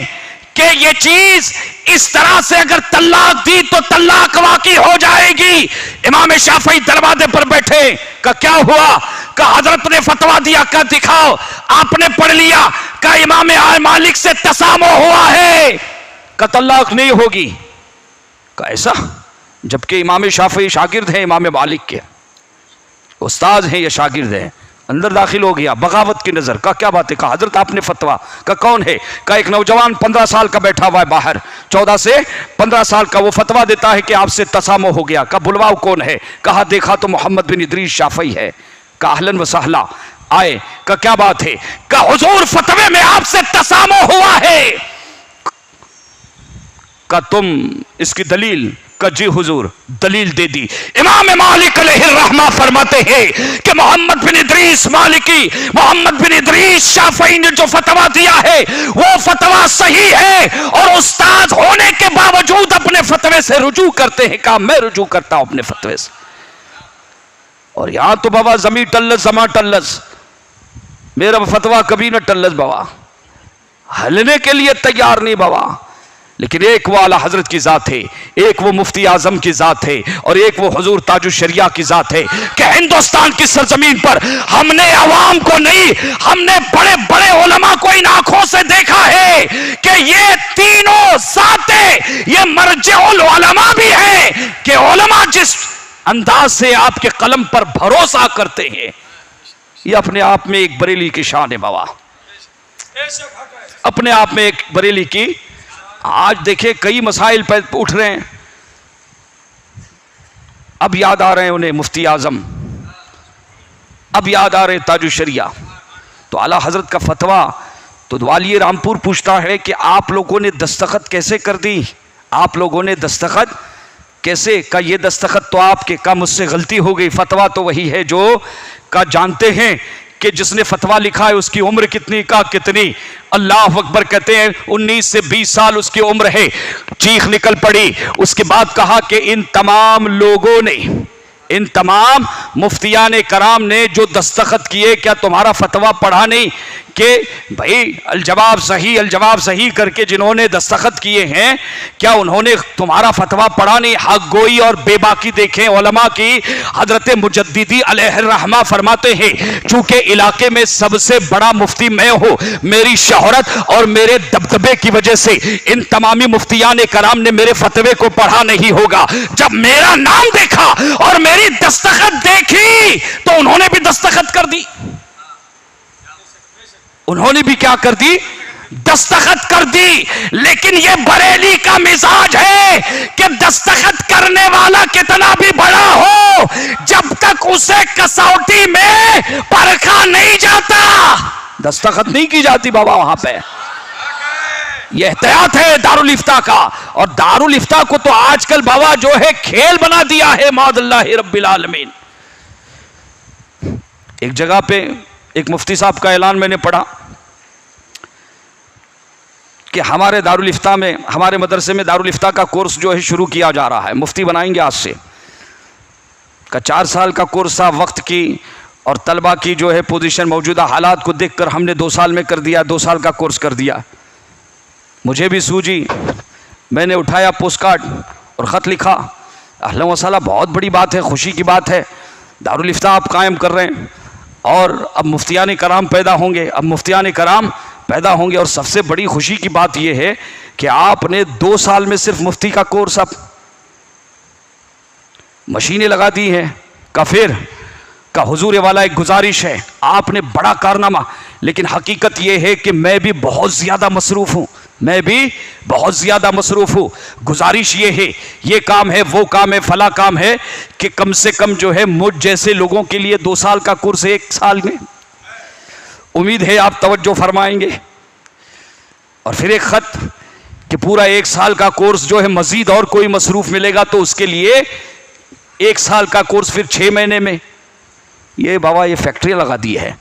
کہ یہ چیز اس طرح سے اگر طلاق دی تو طلاق واقع ہو جائے گی۔ امام شافعی دروازے پر بیٹھے، کہ کیا ہوا؟ کہ حضرت نے فتویٰ دیا، کہ دکھاؤ۔ آپ نے پڑھ لیا کہ امام مالک سے تسامح ہوا ہے، کہ طلاق نہیں ہوگی۔ کہ ایسا؟ جبکہ امام شافعی شاگرد ہیں امام مالک کے، استاد ہیں، یہ شاگرد ہیں۔ اندر داخل ہو گیا بغاوت کی نظر، کا کیا بات ہے؟ کہا حضرت آپ نے فتویٰ، کا کون ہے؟ کا ایک نوجوان 15 سال کا بیٹھا ہوا ہے باہر، 14 سے 15 سال کا، وہ فتویٰ دیتا ہے کہ آپ سے تسامح ہو گیا۔ کا بلواؤ کون ہے؟ کہا دیکھا تو محمد بن ادریس شافعی ہے۔ کا اہلاً و سہلا، آئے۔ کا کیا بات ہے؟ کا حضور فتوے میں آپ سے تسامح ہوا ہے۔ کا تم اس کی دلیل؟ کا جی حضور دلیل دے دی۔ امام مالک علیہ الرحمہ فرماتے ہیں کہ محمد بن ادریس مالکی، محمد بن ادریس شافعی نے جو فتویٰ دیا ہے وہ فتویٰ صحیح ہے، اور استاد ہونے کے باوجود اپنے فتوے سے رجوع کرتے ہیں۔ کہا میں رجوع کرتا ہوں اپنے فتوے سے۔ اور یہاں تو بابا زمین ٹلس زماں ٹلس، میرا فتویٰ کبھی نہ ٹلس بابا، ہلنے کے لیے تیار نہیں بابا۔ لیکن ایک وہ اعلیٰ حضرت کی ذات ہے، ایک وہ مفتی اعظم کی ذات ہے، اور ایک وہ حضور تاج الشریعہ کی ذات ہے کہ ہندوستان کی سرزمین پر ہم نے عوام کو نہیں، ہم نے بڑے بڑے علماء کو ان آنکھوں سے دیکھا ہے کہ یہ تینوں ذاتیں یہ مرجع العلماء بھی ہیں، کہ علماء جس انداز سے آپ کے قلم پر بھروسہ کرتے ہیں، یہ اپنے آپ میں ایک بریلی کی شان ہے بابا، بے شک حق ہے. اپنے آپ میں ایک بریلی کی. آج دیکھیں کئی مسائل پہ اٹھ رہے ہیں، اب یاد آ رہے ہیں انہیں مفتی اعظم، اب یاد آ رہے ہیں تاج الشریعہ. تو اعلیٰ حضرت کا فتویٰ تو والی رامپور پوچھتا ہے کہ آپ لوگوں نے دستخط کیسے کر دی، آپ لوگوں نے دستخط کیسے کا، یہ دستخط تو آپ کے کا مجھ سے غلطی ہو گئی. فتویٰ تو وہی ہے جو کا جانتے ہیں کہ جس نے فتویٰ لکھا ہے اس کی عمر کتنی کا کتنی. اللہ اکبر کہتے ہیں 19 سے 20 سال اس کی عمر ہے. چیخ نکل پڑی. اس کے بعد کہا کہ ان تمام لوگوں نے، ان تمام مفتیان کرام نے جو دستخط کیے، کیا تمہارا فتویٰ پڑھا نہیں کہ بھائی الجواب صحیح الجواب صحیح کر کے جنہوں نے دستخط کیے ہیں، کیا انہوں نے تمہارا فتویٰ پڑھا نہیں؟ حق گوئی اور بے باکی دیکھیں علماء کی. حضرت مجددی علیہ الرحمہ فرماتے ہیں چونکہ علاقے میں سب سے بڑا مفتی میں ہوں، میری شہرت اور میرے دبدبے کی وجہ سے ان تمامی مفتیان کرام نے میرے فتوے کو پڑھا نہیں ہوگا. جب میرا نام دیکھا اور میری دستخط دیکھی تو انہوں نے بھی دستخط کر دی. انہوں نے بھی کیا کر دی؟ دستخط کر دی. لیکن یہ بریلی کا مزاج ہے کہ دستخط کرنے والا کتنا بھی بڑا ہو، جب تک اسے کسوٹی میں پرکھا نہیں جاتا دستخط نہیں کی جاتی بابا وہاں پہ. یہ احتیاط ہے دارالفتاء کا. اور دارالفتاء کو تو آج کل بابا جو ہے کھیل بنا دیا ہے معاذ اللہ رب العالمین. ایک جگہ پہ ایک مفتی صاحب کا اعلان میں نے پڑھا کہ ہمارے دارالفتاء میں، ہمارے مدرسے میں دارالفتاء کا کورس جو ہے شروع کیا جا رہا ہے، مفتی بنائیں گے آج سے. کا 4 سال کا کورس تھا، وقت کی اور طلبہ کی جو ہے پوزیشن موجودہ حالات کو دیکھ کر ہم نے 2 سال میں کر دیا، 2 سال کا کورس کر دیا. مجھے بھی سوجی، میں نے اٹھایا پوسٹ کارڈ اور خط لکھا، اہلا و سہلا، بہت بڑی بات ہے، خوشی کی بات ہے، دارالفتاء آپ قائم کر رہے ہیں اور اب مفتیان کرام پیدا ہوں گے، اب مفتیان کرام پیدا ہوں گے. اور سب سے بڑی خوشی کی بات یہ ہے کہ آپ نے 2 سال میں صرف مفتی کا کورس اب مشینیں لگا دی ہیں. کا پھر کا حضور والا ایک گزارش ہے، آپ نے بڑا کارنامہ، لیکن حقیقت یہ ہے کہ میں بھی بہت زیادہ مصروف ہوں، میں بھی بہت زیادہ مصروف ہوں. گزارش یہ ہے، یہ کام ہے، وہ کام ہے، فلاں کام ہے، کہ کم سے کم جو ہے مجھ جیسے لوگوں کے لیے 2 سال کا کورس 1 سال میں، امید ہے آپ توجہ فرمائیں گے. اور پھر ایک خط کہ پورا 1 سال کا کورس جو ہے مزید اور کوئی مصروف ملے گا تو اس کے لیے 1 سال کا کورس پھر 6 مہینے میں. یہ بابا یہ فیکٹری لگا دی ہے.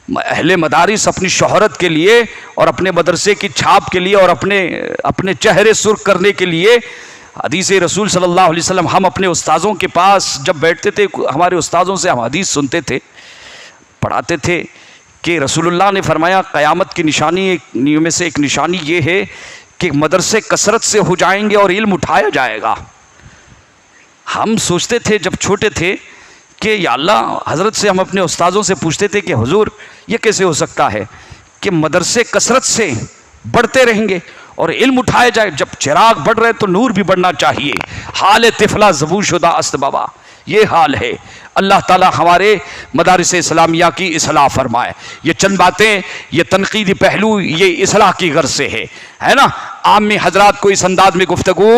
اہل مدارس اپنی شہرت کے لیے اور اپنے مدرسے کی چھاپ کے لیے اور اپنے چہرے سرخ کرنے کے لیے، حدیث رسول صلی اللہ علیہ وسلم، ہم اپنے استاذوں کے پاس جب بیٹھتے تھے، ہمارے استاذوں سے ہم حدیث سنتے تھے، پڑھاتے تھے کہ رسول اللہ نے فرمایا قیامت کی نشانی میں سے ایک نشانی یہ ہے کہ مدرسے کثرت سے ہو جائیں گے اور علم اٹھایا جائے گا. ہم سوچتے تھے جب چھوٹے تھے کہ یا اللہ، حضرت سے ہم اپنے استاذوں سے پوچھتے تھے کہ حضور یہ کیسے ہو سکتا ہے کہ مدرسے کثرت سے بڑھتے رہیں گے اور علم اٹھایا جائے؟ جب چراغ بڑھ رہے تو نور بھی بڑھنا چاہیے. حال طفلہ زبو شدہ است بابا، یہ حال ہے. اللہ تعالی ہمارے مدارس اسلامیہ کی اصلاح فرمائے. یہ چند باتیں، یہ تنقیدی پہلو یہ اصلاح کی غرض سے ہے نا. عامی حضرات کو اس انداز میں گفتگو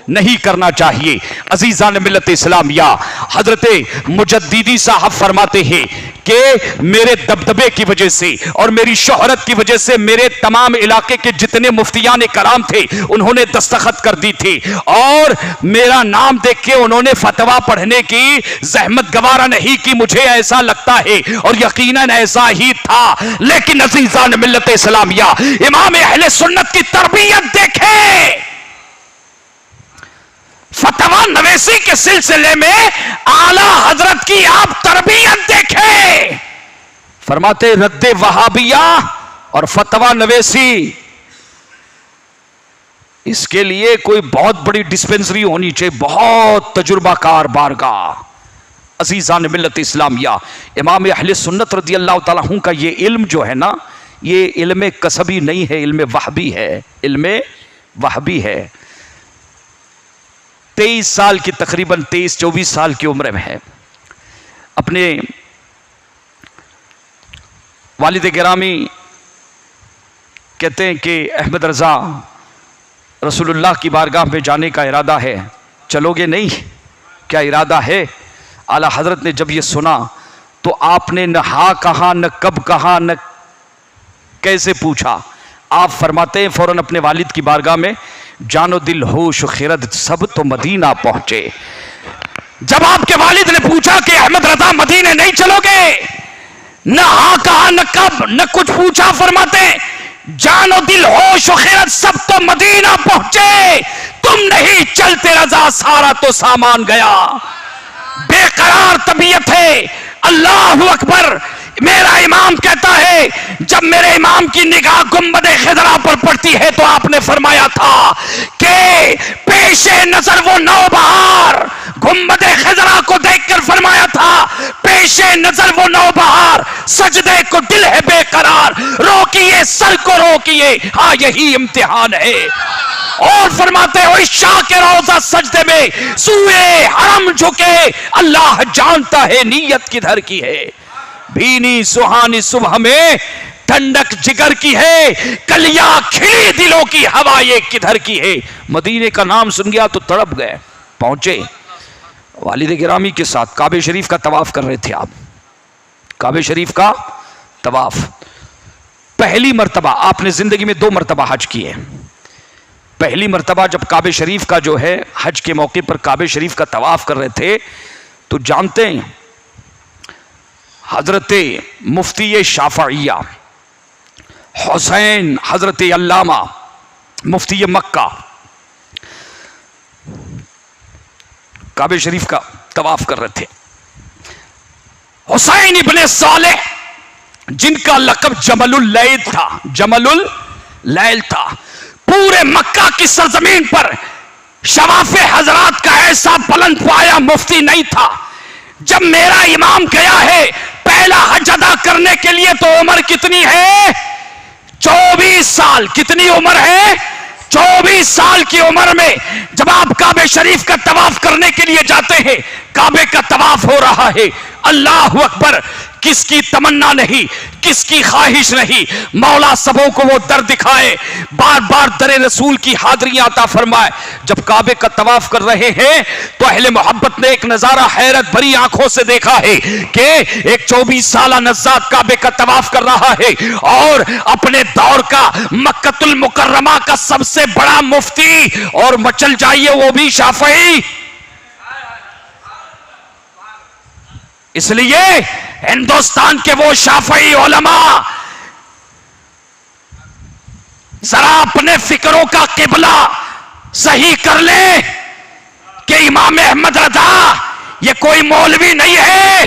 نہیں کرنا چاہیے. عزیزان ملت اسلامیہ، حضرت مجددی صاحب فرماتے ہیں کہ میرے دبدبے کی وجہ سے اور میری شہرت کی وجہ سے میرے تمام علاقے کے جتنے مفتیان کرام تھے انہوں نے دستخط کر دی تھی، اور میرا نام دیکھ کے انہوں نے فتویٰ پڑھنے کی زحمت گوارا نہیں کی. مجھے ایسا لگتا ہے اور یقیناً ایسا ہی تھا. لیکن عزیزان ملت اسلامیہ، امام اہل سنت کی تربیت دیکھیں، فتویٰ نویسی کے سلسلے میں اعلیٰ حضرت کی آپ تربیت دیکھیں. فرماتے رد وہابیہ اور فتویٰ نویسی، اس کے لیے کوئی بہت بڑی ڈسپینسری ہونی چاہیے، بہت تجربہ کار بارگاہ۔ عزیزان ملت اسلامیہ، امام اہل سنت رضی اللہ تعالیٰ عنہ کا یہ علم جو ہے نا، یہ علم کسبی نہیں ہے، علم وحبی ہے، علم وحبی ہے۔ 23 سال کی تقریباً 23-24 سال کی عمر میں ہے، اپنے والد گرامی کہتے ہیں کہ احمد رضا رسول اللہ کی بارگاہ میں جانے کا ارادہ ہے، چلو گے؟ نہیں، کیا ارادہ ہے؟ اعلیٰ حضرت نے جب یہ سنا تو آپ نے نہ ہاں کہا، نہ کب کہا، نہ کیسے پوچھا، آپ فرماتے ہیں فوراً اپنے والد کی بارگاہ میں جان و دل ہوش و خرد سب تو مدینہ پہنچے۔ جب آپ کے والد نے پوچھا کہ احمد رضا مدینے نہیں چلو گے، نہ ہاں کہا، نہ کب، نہ کچھ پوچھا، فرماتے ہیں جان و دل ہوش و خرد سب تو مدینہ پہنچے، تم نہیں چلتے رضا سارا تو سامان گیا۔ بے قرار طبیعت ہے، اللہ اکبر۔ میرا امام کہتا ہے جب میرے امام کی نگاہ گنبد خضرا پر پڑتی ہے تو آپ نے فرمایا تھا کہ پیش نظر وہ نوبہار، گنبد خضرا کو دیکھ کر فرمایا تھا پیش نظر وہ نوبہار، سجدے کو دل ہے بے قرار، روکیے سر کو روکیے، ہاں یہی امتحان ہے۔ اور فرماتے ہو عشاء کے روزہ سجدے میں سوئے حرم جھکے، اللہ جانتا ہے نیت کدھر کی ہے۔ بھینی سہانی صبح میں ٹھنڈک جگر کی ہے، کلیاں کھلی دلوں کی ہوا یہ کدھر کی ہے۔ مدینے کا نام سن گیا تو تڑپ گئے، پہنچے والد گرامی کے ساتھ، کعبہ شریف کا طواف کر رہے تھے آپ، کعبہ شریف کا طواف پہلی مرتبہ آپ نے زندگی میں 2 مرتبہ حج کیے۔ پہلی مرتبہ جب کعبہ شریف کا جو ہے حج کے موقع پر کعبہ شریف کا طواف کر رہے تھے تو جانتے ہیں حضرت مفتی شافعیہ حسین حضرت علامہ مفتی مکہ کعبہ شریف کا طواف کر رہے تھے۔ حسین ابن صالح جن کا لقب جمل اللیل تھا، جمل اللیل تھا، پورے مکہ کی سرزمین پر شواف حضرات کا ایسا بلند پایا مفتی نہیں تھا۔ جب میرا امام گیا ہے پہلا حج ادا کرنے کے لیے تو عمر کتنی ہے؟ 24 سال۔ کتنی عمر ہے؟ 24 سال کی عمر میں جب آپ کعبہ شریف کا طواف کرنے کے لیے جاتے ہیں، کعبے کا طواف ہو رہا ہے، اللہ اکبر، کس کی تمنا نہیں، کس کی خواہش نہیں، مولا سبوں کو وہ در دکھائے، بار بار در رسول کی حاضری عطا فرمائے۔ جب کعبے کا طواف کر رہے ہیں تو اہل محبت نے ایک نظارہ حیرت بھری آنکھوں سے دیکھا ہے کہ ایک 24 سالہ نزاد کعبے کا طواف کر رہا ہے اور اپنے دور کا مکہ المکرمہ کا سب سے بڑا مفتی، اور مچل جائیے وہ بھی شافعی۔ اس لیے ہندوستان کے وہ شافعی علماء ذرا اپنے فکروں کا قبلہ صحیح کر لیں کہ امام احمد رضا یہ کوئی مولوی نہیں ہے،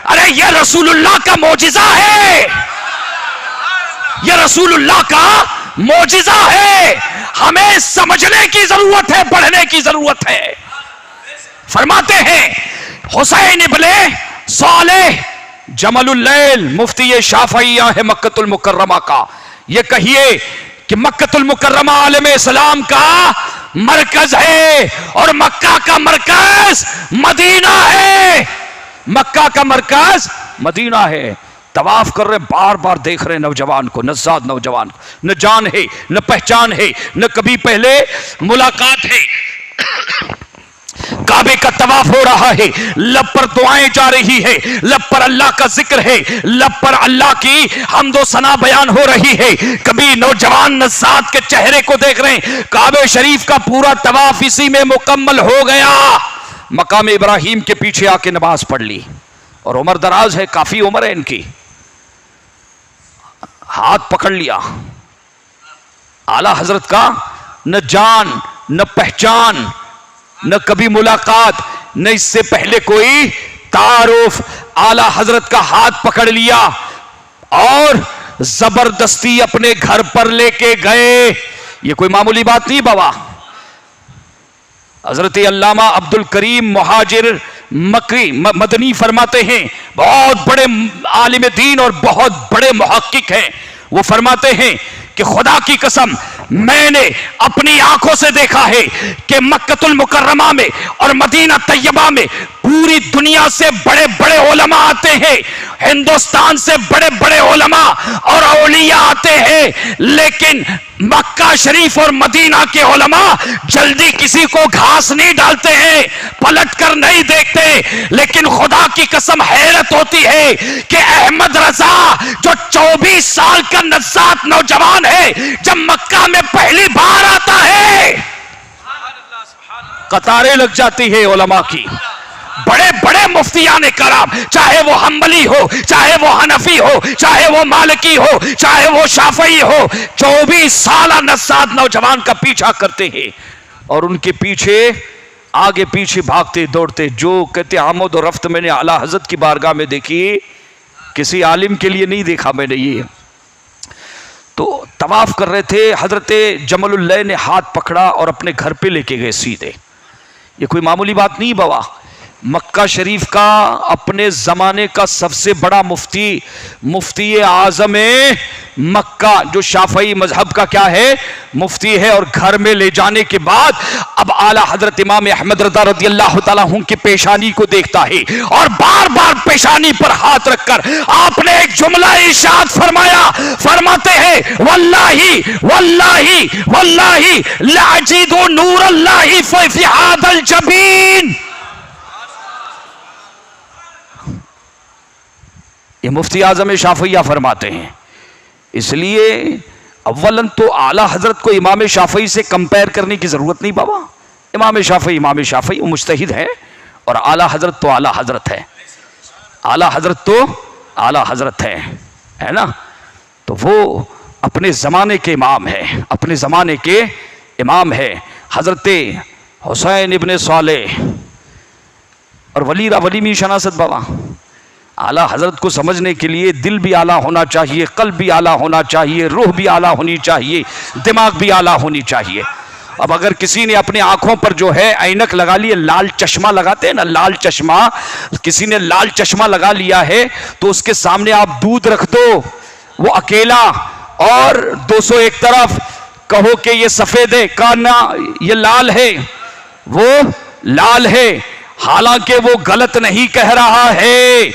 ارے یہ رسول اللہ کا معجزہ ہے، یہ رسول اللہ کا معجزہ ہے۔ ہمیں سمجھنے کی ضرورت ہے، پڑھنے کی ضرورت ہے۔ فرماتے ہیں حسین ابن صالح جمل اللیل مفتی شافعیہ ہے مکہ المکرمہ کا۔ یہ کہیے کہ مکہ المکرمہ عالم اسلام کا مرکز ہے اور مکہ کا مرکز مدینہ ہے، مکہ کا مرکز مدینہ ہے۔ طواف کر رہے، بار بار دیکھ رہے نوجوان کو، نزاد نوجوان کو، نہ جان ہے نہ پہچان ہے، نہ کبھی پہلے ملاقات ہے۔ کعبے کا طواف ہو رہا ہے، لب پر دعائیں جا رہی ہے، لب پر اللہ کا ذکر ہے، لب پر اللہ کی حمد و ثنا بیان ہو رہی ہے۔ کبھی نوجوان نزاد کے چہرے کو دیکھ رہے ہیں۔ کعبہ شریف کا پورا طواف اسی میں مکمل ہو گیا۔ مقام ابراہیم کے پیچھے آ کے نماز پڑھ لی، اور عمر دراز ہے، کافی عمر ہے ان کی۔ ہاتھ پکڑ لیا، اعلی حضرت کا نہ جان نہ پہچان نہ کبھی ملاقات، نہ اس سے پہلے کوئی تعارف، اعلی حضرت کا ہاتھ پکڑ لیا اور زبردستی اپنے گھر پر لے کے گئے۔ یہ کوئی معمولی بات نہیں بابا. حضرت علامہ عبد الکریم مہاجر مکی مدنی فرماتے ہیں، بہت بڑے عالم دین اور بہت بڑے محقق ہیں. وہ فرماتے ہیں کہ خدا کی قسم میں نے اپنی آنکھوں سے دیکھا ہے کہ مکۃ المکرمہ میں اور مدینہ طیبہ میں پوری دنیا سے بڑے بڑے علماء آتے ہیں، ہندوستان سے بڑے بڑے علماء اور اولیاء آتے ہیں، لیکن مکہ شریف اور مدینہ کے علماء جلدی کسی کو گھاس نہیں ڈالتے ہیں، پلٹ کر نہیں دیکھتے. لیکن خدا کی قسم حیرت ہوتی ہے کہ احمد رضا جو 24 سال کا نزات نوجوان ہے، جب مکہ میں پہلی بار آتا ہے قطاریں لگ جاتی ہے علماء کی. بڑے بڑے مفتیان کرام، چاہے وہ حنبلی ہو، چاہے وہ حنفی ہو، چاہے وہ مالکی ہو، چاہے وہ شافعی ہو، 24 سالہ نزاد نوجوان کا پیچھا کرتے ہیں اور ان کے پیچھے آگے پیچھے بھاگتے دوڑتے. جو کہتے آمد و رفت میں نے اعلیٰ حضرت کی بارگاہ میں دیکھی، کسی عالم کے لیے نہیں دیکھا میں نے. یہ تو طواف کر رہے تھے، حضرت جمل اللہ نے ہاتھ پکڑا اور اپنے گھر پہ لے کے گئے سیدھے. یہ کوئی معمولی بات نہیں بابا. مکہ شریف کا اپنے زمانے کا سب سے بڑا مفتی اعظم مکہ، جو شافعی مذہب کا کیا ہے مفتی ہے، اور گھر میں لے جانے کے بعد اب اعلیٰ حضرت امام احمد رضا رضی اللہ تعالیٰ عنہ کی پیشانی کو دیکھتا ہے اور بار بار پیشانی پر ہاتھ رکھ کر آپ نے ایک جملہ ارشاد فرمایا. فرماتے ہیں واللہ واللہ واللہ لاجد نور اللہ فی ھذا الجبین. یہ مفتی اعظم شافعیہ فرماتے ہیں. اس لیے اولاً تو اعلیٰ حضرت کو امام شافعی سے کمپیر کرنے کی ضرورت نہیں بابا. امام شافعی وہ مجتہد ہے اور اعلیٰ حضرت تو اعلیٰ حضرت ہے. اعلیٰ حضرت تو اعلیٰ حضرت ہے نا. تو وہ اپنے زمانے کے امام ہے، اپنے زمانے کے امام ہے. حضرت حسین ابن صالح اور ولی می شناست بابا. اعلیٰ حضرت کو سمجھنے کے لیے دل بھی اعلیٰ ہونا چاہیے، قلب بھی اعلیٰ ہونا چاہیے، روح بھی اعلیٰ ہونی چاہیے، دماغ بھی اعلیٰ ہونی چاہیے. اب اگر کسی نے اپنے آنکھوں پر جو ہے اینک لگا لی، لال چشمہ لگاتے ہیں نا، لال چشمہ، کسی نے لال چشمہ لگا لیا ہے تو اس کے سامنے آپ دودھ رکھ دو، وہ اکیلا، اور 200 ایک طرف کہو کہ یہ سفید ہے، کہنا یہ لال ہے، وہ لال ہے، حالانکہ وہ غلط نہیں کہہ رہا ہے.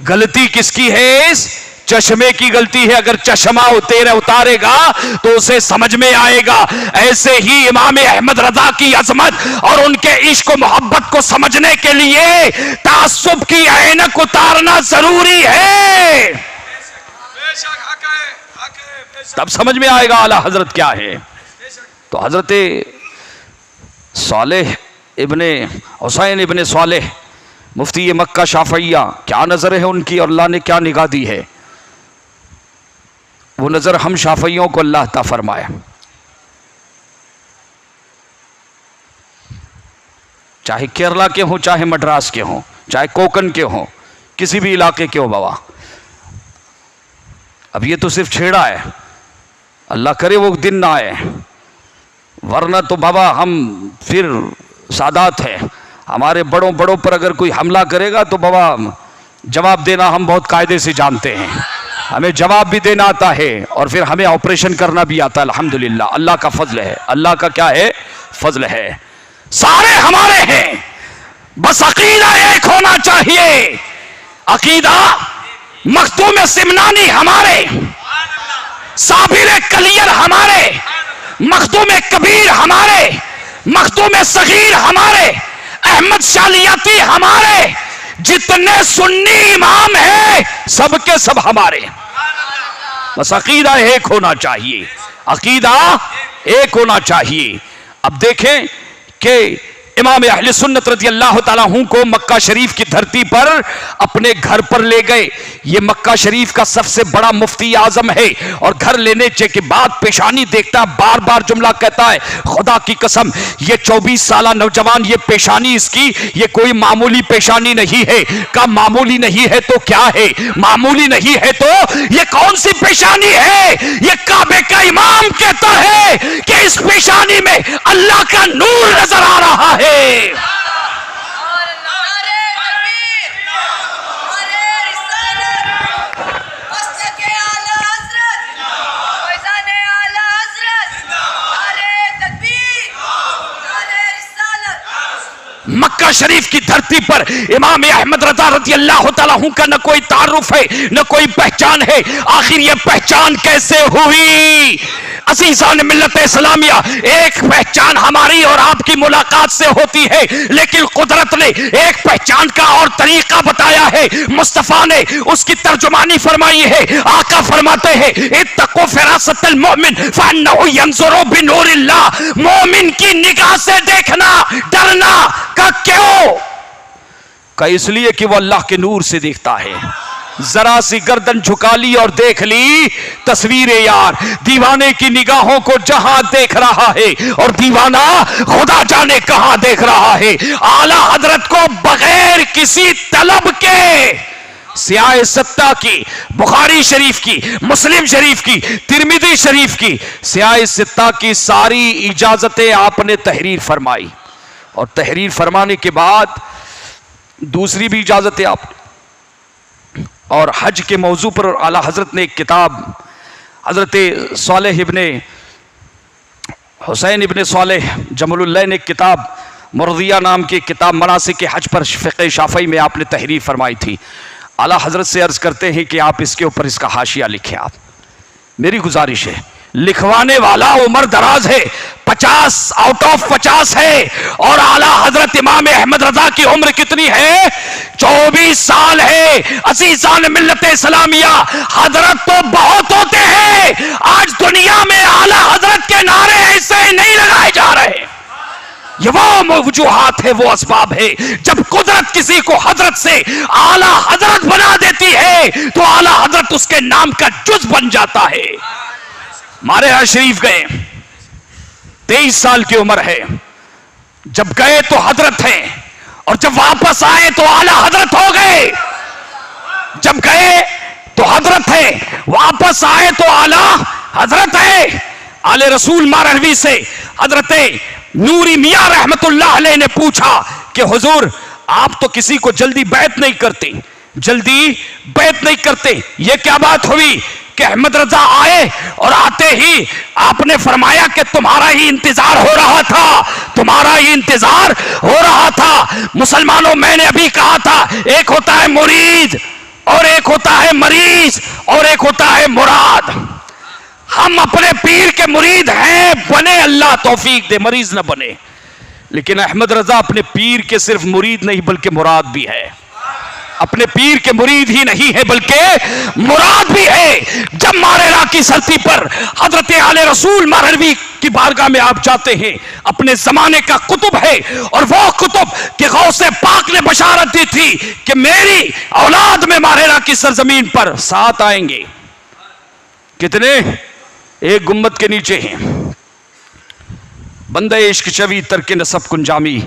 غلطی کس کی ہے؟ اس چشمے کی غلطی ہے. اگر چشمہ اتارے گا تو اسے سمجھ میں آئے گا. ایسے ہی امام احمد رضا کی عظمت اور ان کے عشق و محبت کو سمجھنے کے لیے تعصب کی عینک اتارنا ضروری ہے، تب سمجھ میں آئے گا اعلیٰ حضرت کیا ہے. تو حضرت صالح ابن حسین ابن صالح مفتی مکہ شافعیہ، کیا نظر ہے ان کی اور اللہ نے کیا نگاہ دی ہے. وہ نظر ہم شافعیوں کو اللہ عطا فرمائے. چاہے کیرلا کے ہوں، چاہے مڈراس کے ہوں، چاہے کوکن کے ہوں، کسی بھی علاقے کے ہو بابا. اب یہ تو صرف چھیڑا ہے، اللہ کرے وہ دن نہ آئے، ورنہ تو بابا ہم پھر سادات ہیں. ہمارے بڑوں پر اگر کوئی حملہ کرے گا تو بابا جواب دینا ہم بہت قاعدے سے جانتے ہیں. ہمیں جواب بھی دینا آتا ہے اور پھر ہمیں آپریشن کرنا بھی آتا ہے. الحمدللہ اللہ کا فضل ہے، اللہ کا کیا ہے فضل ہے. سارے ہمارے ہیں، بس عقیدہ ایک ہونا چاہیے. عقیدہ مخدوم سمنانی ہمارے، صابر کلیر ہمارے، مخدوم کبیر ہمارے، مخدوم صغیر ہمارے، احمد شالیاتی ہمارے، جتنے سنی امام ہیں سب کے سب ہمارے. بس عقیدہ ایک ہونا چاہیے، عقیدہ ایک ہونا چاہیے. اب دیکھیں کہ امام اہل سنت رضی اللہ تعالیٰ عنہ کو مکہ شریف کی دھرتی پر اپنے گھر پر لے گئے. یہ مکہ شریف کا سب سے بڑا مفتی اعظم ہے, اور گھر لینے کے بعد پیشانی دیکھتا, بار بار جملہ کہتا ہے خدا کی قسم یہ 24 سالہ نوجوان, یہ پیشانی اس کی یہ کوئی معمولی پیشانی نہیں ہے. کہا معمولی نہیں ہے تو کیا ہے؟ معمولی نہیں ہے تو یہ کون سی پیشانی ہے؟ یہ کعبے کا امام کہتا ہے کہ اس پیشانی میں اللہ کا نور نظر آ رہا ہے. مکہ شریف کی دھرتی پر امام احمد رضا رضی اللہ تعالیٰ عنہ کا نہ کوئی تعارف ہے نہ کوئی پہچان ہے. آخر یہ پہچان کیسے ہوئی؟ عزیزان ملت اسلامیہ, ایک پہچان ہماری اور آپ کی ملاقات سے ہوتی ہے, لیکن قدرت نے ایک پہچان کا اور طریقہ بتایا ہے. مصطفیٰ نے اس کی ترجمانی فرمائی ہے. آقا فرماتے ہیں اتقوا فراست المؤمن فانه ينظر بنور اللہ. مومن کی نگاہ سے دیکھنا, ڈرنا کا کیوں؟ کہ اس لیے کہ وہ اللہ کے نور سے دیکھتا ہے. ذرا سی گردن جھکا لی اور دیکھ لی تصویر یار. دیوانے کی نگاہوں کو جہاں دیکھ رہا ہے اور دیوانہ خدا جانے کہاں دیکھ رہا ہے. اعلیٰ حضرت کو بغیر کسی طلب کے سیاہ ستہ کی, بخاری شریف کی, مسلم شریف کی, ترمذی شریف کی, سیاہ ستہ کی ساری اجازتیں آپ نے تحریر فرمائی, اور تحریر فرمانے کے بعد دوسری بھی اجازتیں آپ نے. اور حج کے موضوع پر اعلیٰ حضرت نے ایک کتاب, حضرت صالح ابن حسین ابن صالح جمل اللہ نے ایک کتاب مرضیہ نام کی کتاب مناسک حج پر فقہ شافعی میں آپ نے تحریر فرمائی تھی. اعلیٰ حضرت سے عرض کرتے ہیں کہ آپ اس کے اوپر اس کا حاشیہ لکھیں. آپ میری گزارش ہے, لکھوانے والا عمر دراز ہے, 50 آؤٹ آف 50 ہے, اور اعلیٰ حضرت امام احمد رضا کی عمر کتنی ہے؟ 24 سال ہے. عزیزان ملت اسلامیہ, حضرت تو بہت ہوتے ہیں, آج دنیا میں اعلیٰ حضرت کے نعرے ایسے نہیں لگائے جا رہے. یہ وہ وجوہات ہے, وہ اسباب ہے. جب قدرت کسی کو حضرت سے اعلیٰ حضرت بنا دیتی ہے تو اعلیٰ حضرت اس کے نام کا جز بن جاتا ہے. مارے شریف گئے, 23 سال کی عمر ہے. جب گئے تو حضرت ہیں, اور جب واپس آئے تو اعلیٰ حضرت ہو گئے. جب گئے تو حضرت ہیں, واپس آئے تو اعلیٰ حضرت ہیں. آل رسول مارہوی سے حضرت نوری میاں رحمت اللہ علیہ نے پوچھا کہ حضور آپ تو کسی کو جلدی بیعت نہیں کرتے, جلدی بیعت نہیں کرتے, یہ کیا بات ہوئی؟ کہ احمد رضا آئے اور آتے ہی آپ نے فرمایا کہ تمہارا ہی انتظار ہو رہا تھا, تمہارا ہی انتظار ہو رہا تھا. مسلمانوں, میں نے ابھی کہا تھا ایک ہوتا ہے مرید, اور ایک ہوتا ہے مریض, اور ایک ہوتا ہے مراد. ہم اپنے پیر کے مرید ہیں, بنے اللہ توفیق دے, مریض نہ بنے. لیکن احمد رضا اپنے پیر کے صرف مرید نہیں بلکہ مراد بھی ہے. اپنے پیر کے مرید ہی نہیں ہے بلکہ مراد بھی ہے. جب ماریرا کی سرتی پر حضرت آل رسول مارہوی کی بارگاہ میں آپ جاتے ہیں, اپنے زمانے کا کتب ہے, اور وہ کتب کہ غوث پاک نے بشارت دی تھی کہ میری اولاد میں ماریرا کی سرزمین پر 7 آئیں گے. کتنے؟ ایک گنبد کے نیچے ہیں. بندہ عشق چوی ترک نسب کنجامی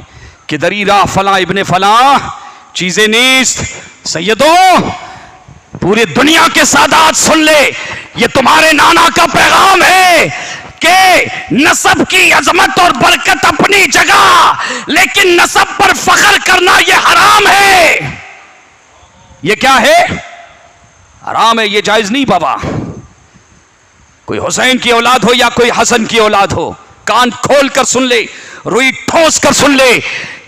کہ دری راہ فلاں ابن فلاں چیزیں نیست. سیدوں, پوری دنیا کے سادات سن لے, یہ تمہارے نانا کا پیغام ہے کہ نسب کی عظمت اور برکت اپنی جگہ, لیکن نسب پر فخر کرنا یہ حرام ہے. یہ کیا ہے؟ حرام ہے, یہ جائز نہیں بابا. کوئی حسین کی اولاد ہو یا کوئی حسن کی اولاد ہو, کان کھول کر سن لے, روئی ٹھوس کر سن لے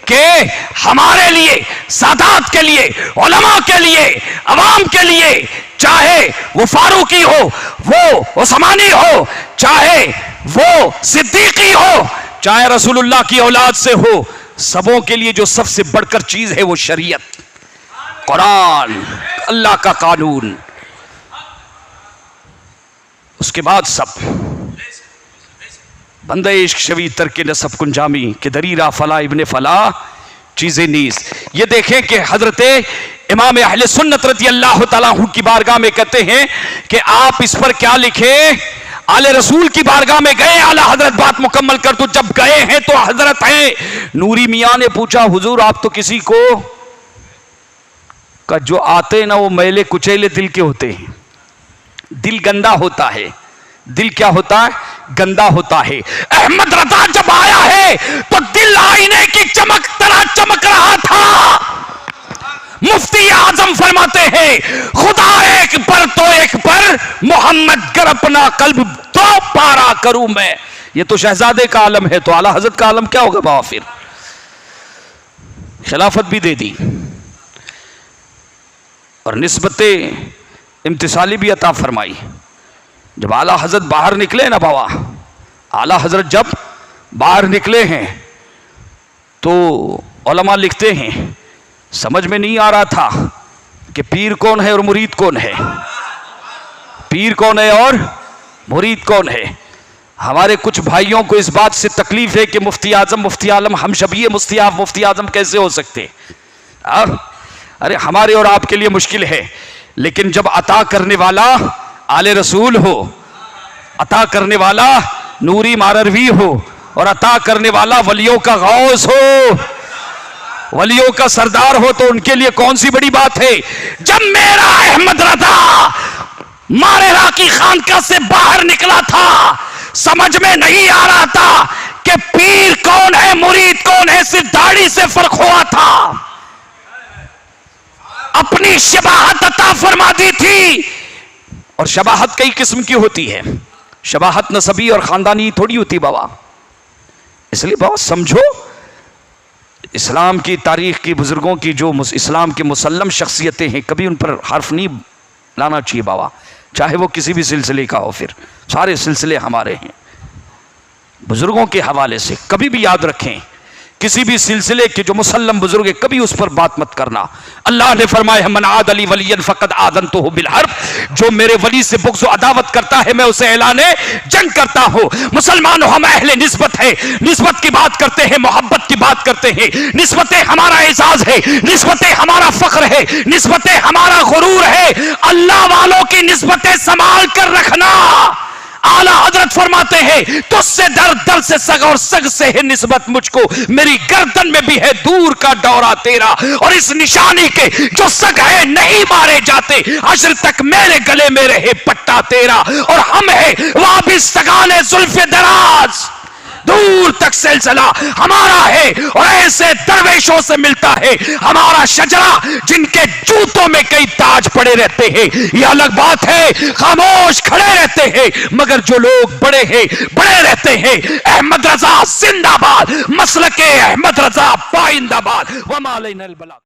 کہ ہمارے لیے, سادات کے لیے, علماء کے لیے, عوام کے لیے, چاہے وہ فاروقی ہو, وہ عثمانی ہو, چاہے وہ صدیقی ہو, چاہے رسول اللہ کی اولاد سے ہو, سبوں کے لیے جو سب سے بڑھ کر چیز ہے وہ شریعت, قرآن, اللہ کا قانون. اس کے بعد سب بندہ عشق شوی ترک نسب کنجامی کہ دریرہ فلا ابن فلا چیزیں نیز. یہ دیکھیں کہ حضرت امام اہل سنت رضی اللہ تعالیٰ عنہ کی بارگاہ میں کہتے ہیں کہ آپ اس پر کیا لکھیں. آل رسول کی بارگاہ میں گئے, اعلی حضرت بات مکمل کر دو. جب گئے ہیں تو حضرت ہیں نوری میاں نے پوچھا حضور آپ تو کسی کو کا جو آتے نا وہ میلے کچیلے دل کے ہوتے ہیں, دل گندا ہوتا ہے. دل کیا ہوتا ہے؟ گندا ہوتا ہے. احمد رضا جب آیا ہے تو دل آئینے کی چمک طرح چمک رہا تھا. مفتی اعظم فرماتے ہیں خدا ایک پر تو ایک پر محمد گر اپنا قلب دو پارا کروں میں. یہ تو شہزادے کا عالم ہے, تو اعلی حضرت کا عالم کیا ہوگا بابا؟ پھر خلافت بھی دے دی اور نسبت امتثالی بھی عطا فرمائی. جب اعلی حضرت باہر نکلے نا بابا, اعلی حضرت جب باہر نکلے ہیں تو علماء لکھتے ہیں سمجھ میں نہیں آ رہا تھا کہ پیر کون ہے اور مرید کون ہے. پیر کون ہے اور مرید کون ہے. ہمارے کچھ بھائیوں کو اس بات سے تکلیف ہے کہ مفتی اعظم مفتی عالم ہم شبیہ مفتی اعظم کیسے ہو سکتے. ارے ہمارے اور آپ کے لیے مشکل ہے, لیکن جب عطا کرنے والا آل رسول ہو, عطا کرنے والا نوری ماروی ہو, اور عطا کرنے والا ولیوں کا غوث ہو, ولیوں کا سردار ہو, تو ان کے لیے کون سی بڑی بات ہے. جب میرا احمد رضا مارے راکی خانقاہ سے باہر نکلا تھا سمجھ میں نہیں آ رہا تھا کہ پیر کون ہے مرید کون ہے, صرف داڑھی سے فرق ہوا تھا. اپنی شباہت عطا فرما دی تھی, اور شباہت کئی قسم کی ہوتی ہے. شباہت نسبی اور خاندانی تھوڑی ہوتی بابا. اس لیے بابا سمجھو اسلام کی تاریخ کی بزرگوں کی جو اسلام کے مسلم شخصیتیں ہیں کبھی ان پر حرف نہیں لانا چاہیے بابا, چاہے وہ کسی بھی سلسلے کا ہو. پھر سارے سلسلے ہمارے ہیں. بزرگوں کے حوالے سے کبھی بھی یاد رکھیں کسی بھی سلسلے کے جو مسلم بزرگ ہے کبھی اس پر بات مت کرنا. اللہ نے فرمایا من عاد لی ولیا فقد آذنتہ بالحرب, جو میرے ولی سے بغض و عداوت کرتا ہے میں اسے اعلان جنگ کرتا ہوں. مسلمانوں ہم اہل نسبت ہے, نسبت کی بات کرتے ہیں, محبت کی بات کرتے ہیں. نسبتیں ہمارا اعزاز ہے, نسبتیں ہمارا فخر ہے, نسبتیں ہمارا غرور ہے. اللہ والوں کی نسبتیں سنبھال کر رکھنا. اعلیٰ حضرت فرماتے ہیں تجھ سے در سے سگ اور سگ سے ہے نسبت مجھ کو, میری گردن میں بھی ہے دور کا دورہ تیرا, اور اس نشانی کے جو سگ ہے نہیں مارے جاتے, عشر تک میرے گلے میں رہے پٹا تیرا. اور ہم ہے وابستگان زلف دراز, دور تک سلسلہ ہمارا ہے, اور ایسے درویشوں سے ملتا ہے ہمارا شجرہ جن کے جوتوں میں کئی تاج پڑے رہتے ہیں. یہ الگ بات ہے خاموش کھڑے رہتے ہیں, مگر جو لوگ بڑے ہیں بڑے رہتے ہیں. احمد رضا زندہ باد, مسلک احمد رضا پائندہ باد. وما علینا البلاغ.